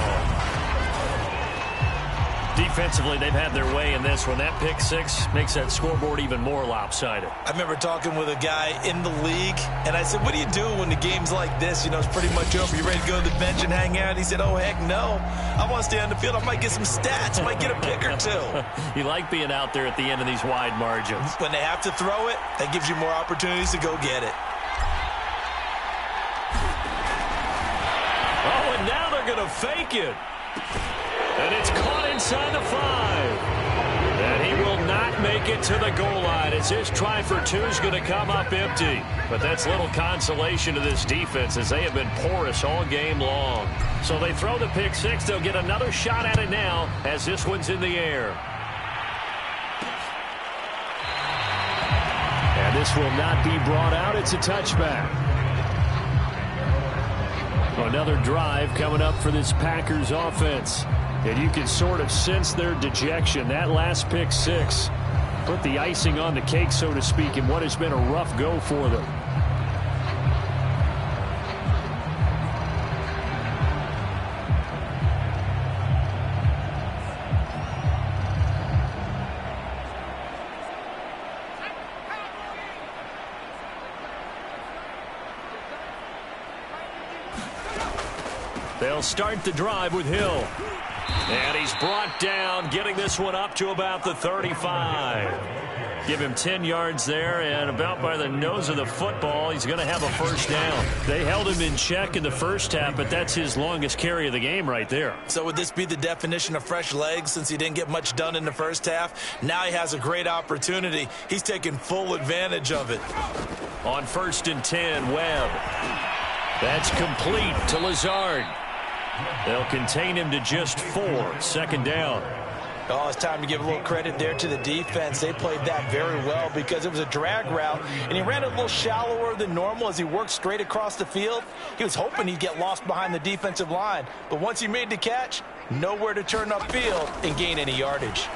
Defensively, they've had their way in this one. That pick 6 makes that scoreboard even more lopsided. I remember talking with a guy in the league, and I said, what do you do when the game's like this? You know, it's pretty much over. You ready to go to the bench and hang out? He said, oh, heck no. I want to stay on the field. I might get some stats. I might get a pick or 2. You like being out there at the end of these wide margins. When they have to throw it, that gives you more opportunities to go get it. Oh, and now they're going to fake it. And it's caught inside the 5. And he will not make it to the goal line as his try for 2 is going to come up empty. But that's little consolation to this defense as they have been porous all game long. So they throw the pick 6. They'll get another shot at it now as this one's in the air. And this will not be brought out. It's a touchback. Another drive coming up for this Packers offense. And you can sort of sense their dejection. That last pick 6 put the icing on the cake, so to speak, in what has been a rough go for them. They'll start the drive with Hill. And he's brought down, getting this one up to about the 35. Give him 10 yards there, and about by the nose of the football, he's going to have a first down. They held him in check in the first half, but that's his longest carry of the game right there. So would this be the definition of fresh legs since he didn't get much done in the first half? Now he has a great opportunity. He's taking full advantage of it. On 1st and 10, Webb. That's complete to Lazard. They'll contain him to just 4. Second down. Oh, it's time to give a little credit there to the defense. They played that very well because it was a drag route, and he ran it a little shallower than normal as he worked straight across the field. He was hoping he'd get lost behind the defensive line, but once he made the catch, nowhere to turn upfield and gain any yardage.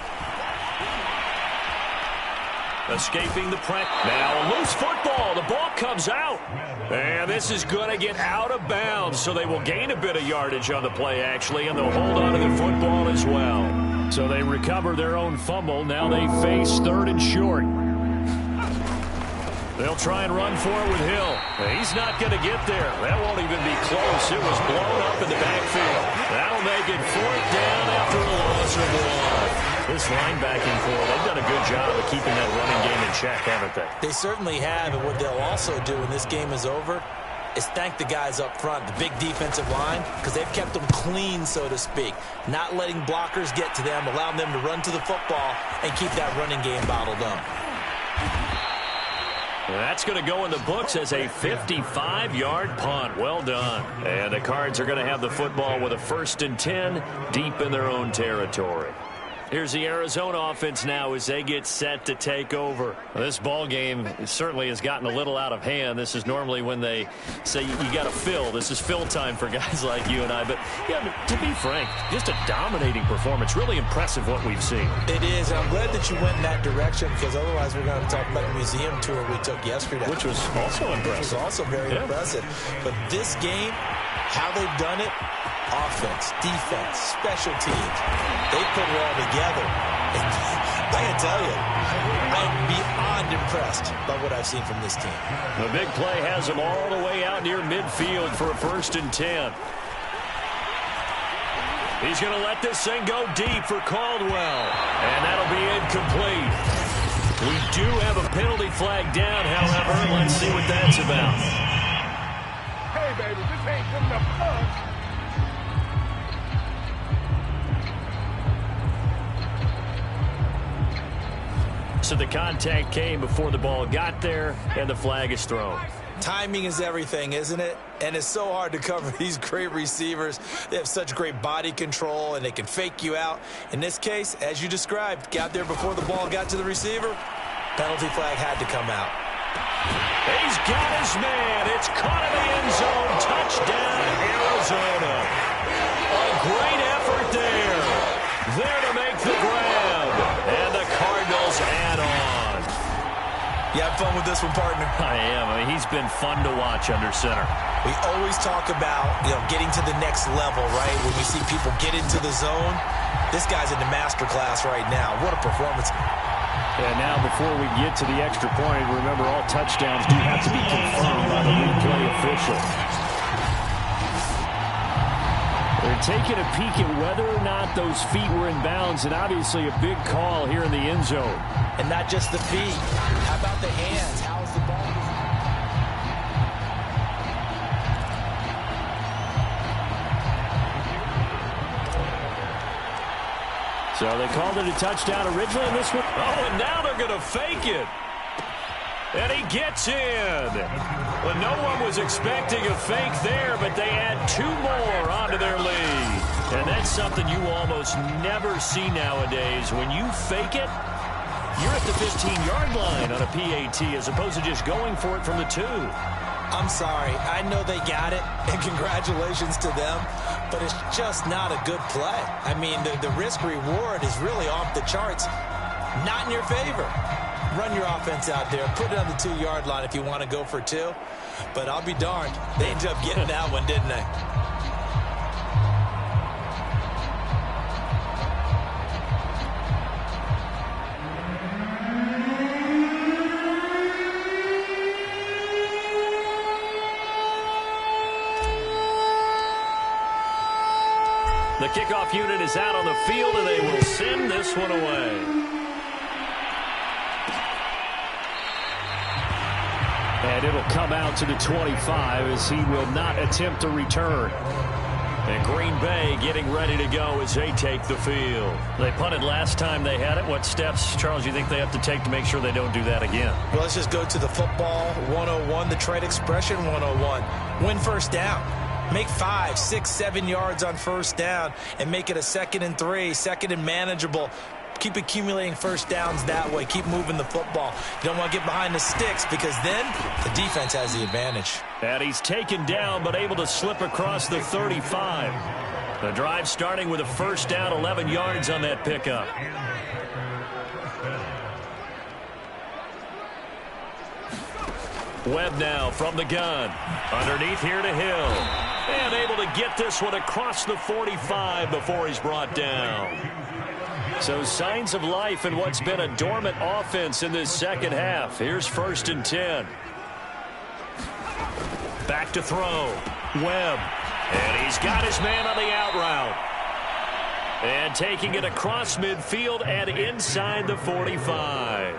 Escaping the press. Now a loose football. The ball comes out. And this is going to get out of bounds, so they will gain a bit of yardage on the play, actually, and they'll hold on to the football as well. So they recover their own fumble. Now they face 3rd and short. They'll try and run for it with Hill. He's not going to get there. That won't even be close. It was blown up in the backfield. That'll make it 4th down after a loss of 1. This linebacking core, they've done a good job of keeping that running game in check, haven't they? They certainly have, and what they'll also do when this game is over is thank the guys up front, the big defensive line, because they've kept them clean, so to speak, not letting blockers get to them, allowing them to run to the football and keep that running game bottled up. That's going to go in the books as a 55-yard punt. Well done. And the Cards are going to have the football with a 1st and 10 deep in their own territory. Here's the Arizona offense now as they get set to take over. This ball game certainly has gotten a little out of hand. This is normally when they say you got to fill. This is fill time for guys like you and I. But, yeah, to be frank, just a dominating performance. Really impressive what we've seen. It is, and I'm glad that you went in that direction because otherwise we're going to talk about the museum tour we took yesterday. Which was also impressive. Which was also very impressive. But this game, how they've done it, offense, defense, special teams, they put it all together. And I can tell you, I'm beyond impressed by what I've seen from this team. The big play has them all the way out near midfield for a 1st and 10. He's going to let this thing go deep for Caldwell. And that'll be incomplete. We do have a penalty flag down, however. Let's see what that's about. Hey, baby, this ain't good enough for us. So the contact came before the ball got there, and the flag is thrown. Timing is everything, isn't it? And it's so hard to cover these great receivers. They have such great body control, and they can fake you out. In this case, as you described, got there before the ball got to the receiver. Penalty flag had to come out. He's got his man. It's caught in the end zone. Touchdown, Arizona. A great effort there. There to make the grab. And the Cardinals add on. You have fun with this one, partner? I am. I mean, he's been fun to watch under center. We always talk about, getting to the next level, right? When we see people get into the zone, this guy's in the master class right now. What a performance. And now before we get to the extra point, remember all touchdowns do have to be confirmed by the replay official. They're taking a peek at whether or not those feet were in bounds, and obviously a big call here in the end zone. And not just the feet. How about the hands? How's the ball? So they called it a touchdown originally in this one. Oh, and now they're going to fake it. And he gets in. Well, no one was expecting a fake there, but they add 2 more onto their lead. And that's something you almost never see nowadays. When you fake it, you're at the 15-yard line on a PAT as opposed to just going for it from the 2. I'm sorry. I know they got it, and congratulations to them, but it's just not a good play. I mean, the risk-reward is really off the charts. Not in your favor. Run your offense out there. Put it on the 2-yard line if you want to go for 2. But I'll be darned. They ended up getting that one, didn't they? The kickoff unit is out on the field, and they will send this one away. And it'll come out to the 25 as he will not attempt to return. And Green Bay getting ready to go as they take the field. They punted last time they had it. What steps, Charles, you think they have to take to make sure they don't do that again? Well, let's just go to the football 101, the trade expression 101. Win first down. Make 5, 6, 7 yards on first down and make it a 2nd and 3, 2nd and manageable. Keep accumulating first downs that way. Keep moving the football. You don't want to get behind the sticks because then the defense has the advantage. And he's taken down but able to slip across the 35. The drive starting with a first down, 11 yards on that pickup. Webb now from the gun. Underneath here to Hill. And able to get this one across the 45 before he's brought down. So signs of life in what's been a dormant offense in this second half. Here's 1st and 10. Back to throw. Webb. And he's got his man on the out route. And taking it across midfield and inside the 45.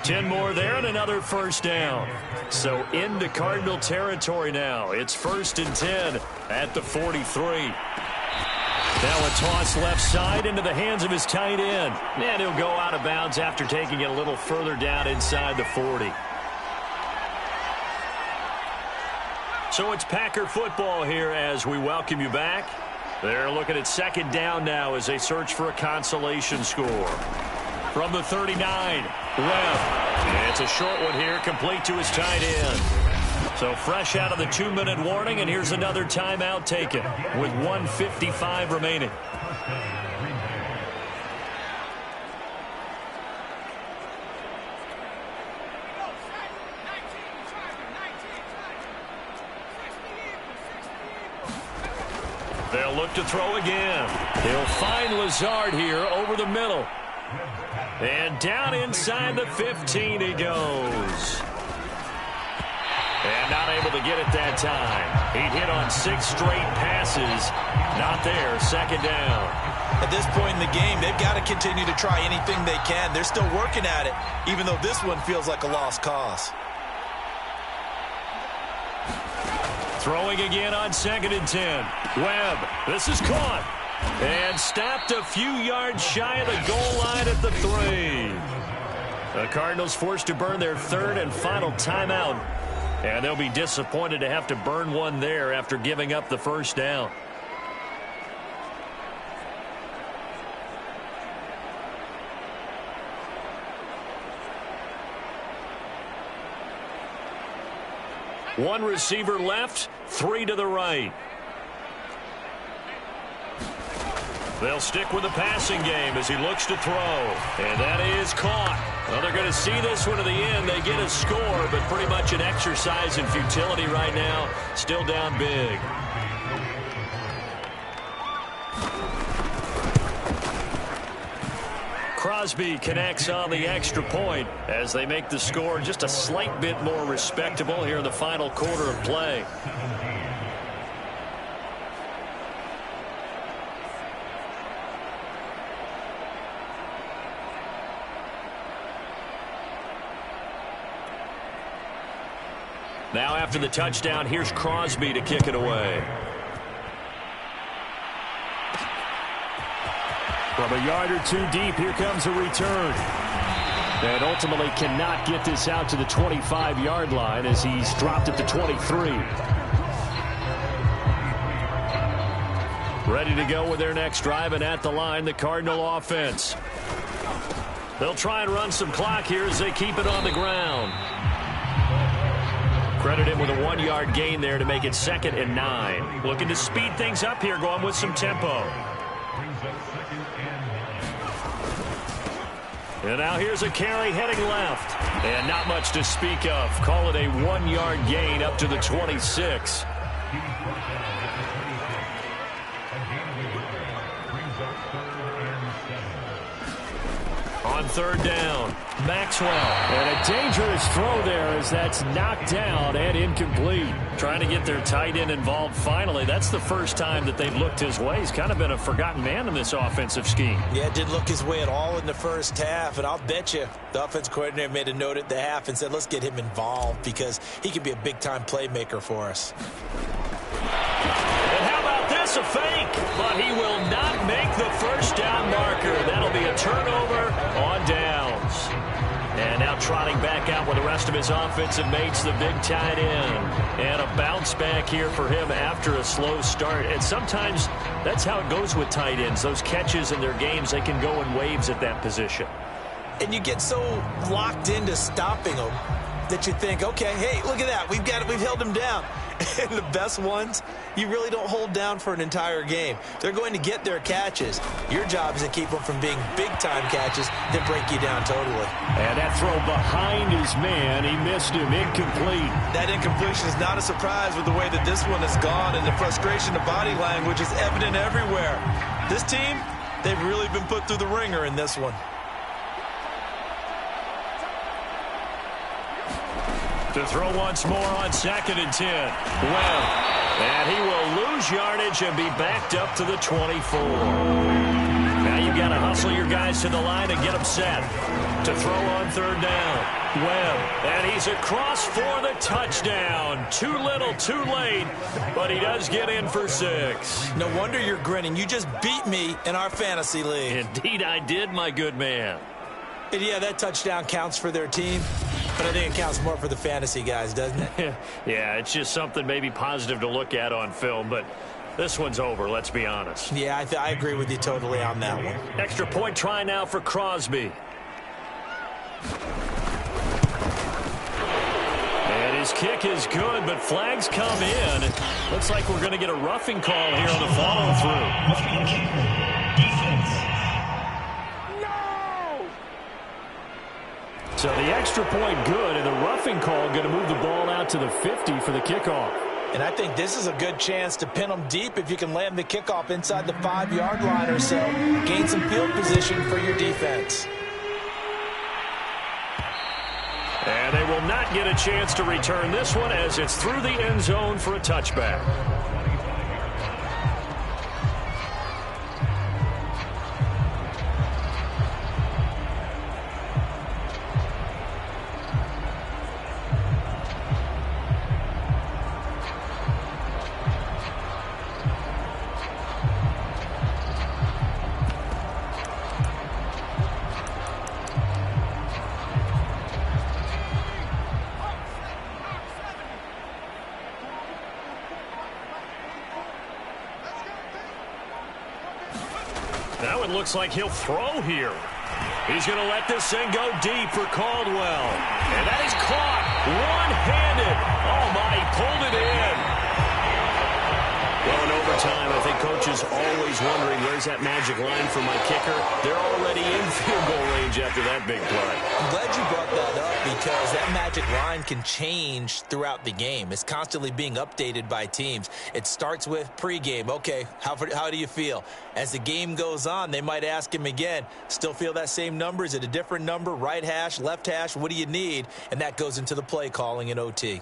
10 more there and another first down. So into Cardinal territory now. It's 1st and 10 at the 43. Now a toss left side into the hands of his tight end. And he'll go out of bounds after taking it a little further down inside the 40. So it's Packer football here as we welcome you back. They're looking at 2nd down now as they search for a consolation score. From the 39, Webb. It's a short one here, complete to his tight end. So fresh out of the 2-minute warning, and here's another timeout taken with 1:55 remaining. They'll look to throw again. He'll find Lazard here over the middle. And down inside the 15 he goes. And not able to get it that time. He'd hit on 6 straight passes. Not there. 2nd down. At this point in the game, they've got to continue to try anything they can. They're still working at it, even though this one feels like a lost cause. Throwing again on 2nd and 10. Webb. This is caught. And stopped a few yards shy of the goal line at the 3. The Cardinals forced to burn their 3rd and final timeout. And they'll be disappointed to have to burn one there after giving up the first down. One receiver left, 3 to the right. They'll stick with the passing game as he looks to throw. And that is caught. Well, they're going to see this one to the end. They get a score, but pretty much an exercise in futility right now. Still down big. Crosby connects on the extra point as they make the score just a slight bit more respectable here in the final quarter of play. Now after the touchdown, here's Crosby to kick it away. From a yard or 2 deep, here comes a return. And ultimately cannot get this out to the 25-yard line as he's dropped at the 23. Ready to go with their next drive, and at the line, the Cardinal offense. They'll try and run some clock here as they keep it on the ground. Credit him with a 1-yard gain there to make it 2nd and 9. Looking to speed things up here, going with some tempo. And now here's a carry heading left. And not much to speak of. Call it a 1-yard gain up to the 26. On 3rd down, Maxwell. And a dangerous throw there as that's knocked down and incomplete. Trying to get their tight end involved finally. That's the first time that they've looked his way. He's kind of been a forgotten man in this offensive scheme. Yeah, didn't look his way at all in the first half. And I'll bet you the offense coordinator made a note at the half and said, let's get him involved because he could be a big-time playmaker for us. And how about this, a fake? But he will not make the first down marker. That'll be a turnover on downs. And now trotting back out with the rest rest of his offensive mates, the big tight end. And a bounce back here for him after a slow start. And sometimes that's how it goes with tight ends. Those catches in their games, they can go in waves at that position. And you get so locked into stopping them that you think, okay, hey, look at that. We've held him down. And the best ones, you really don't hold down for an entire game. They're going to get their catches. Your job is to keep them from being big-time catches that break you down totally. And that throw behind his man, he missed him, incomplete. That incompletion is not a surprise with the way that this one has gone, and the frustration of body language is evident everywhere. This team, they've really been put through the ringer in this one. To throw once more on 2nd and 10. Well, and he will lose yardage and be backed up to the 24. Now you've got to hustle your guys to the line and get them set. To throw on 3rd down. Webb, and he's across for the touchdown. Too little, too late, but he does get in for 6. No wonder you're grinning. You just beat me in our fantasy league. Indeed I did, my good man. And yeah, that touchdown counts for their team, but I think it counts more for the fantasy guys, doesn't it? Yeah, it's just something maybe positive to look at on film, but this one's over, let's be honest. Yeah, I agree with you totally on that one. Extra point try now for Crosby. And his kick is good, but flags come in. Looks like we're going to get a roughing call here on the follow-through. So the extra point good, and the roughing call going to move the ball out to the 50 for the kickoff. And I think this is a good chance to pin them deep if you can land the kickoff inside the 5-yard line or so. Gain some field position for your defense. And they will not get a chance to return this one as it's through the end zone for a touchback. Now it looks like he'll throw here. He's going to let this thing go deep for Caldwell. And that is caught one-handed. Oh, my, he pulled it in. Well, in overtime, I think Coach is always wondering, where's that magic line for my kicker? They're already in field goal range after that big play. I'm glad you brought that up because that magic line can change throughout the game. It's constantly being updated by teams. It starts with pregame. Okay, how do you feel? As the game goes on, they might ask him again, still feel that same number? Is it a different number? Right hash, left hash? What do you need? And that goes into the play calling in OT.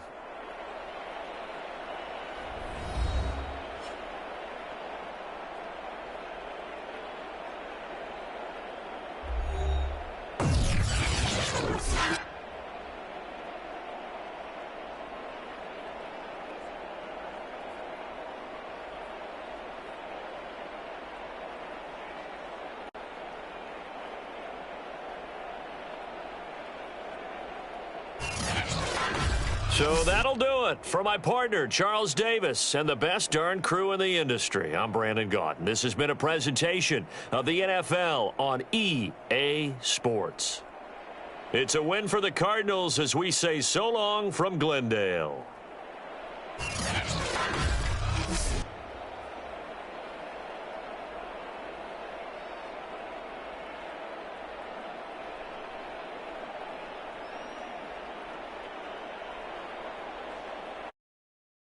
So that'll do it for my partner, Charles Davis, and the best darn crew in the industry. I'm Brandon Gaudin. This has been a presentation of the NFL on EA Sports. It's a win for the Cardinals as we say so long from Glendale.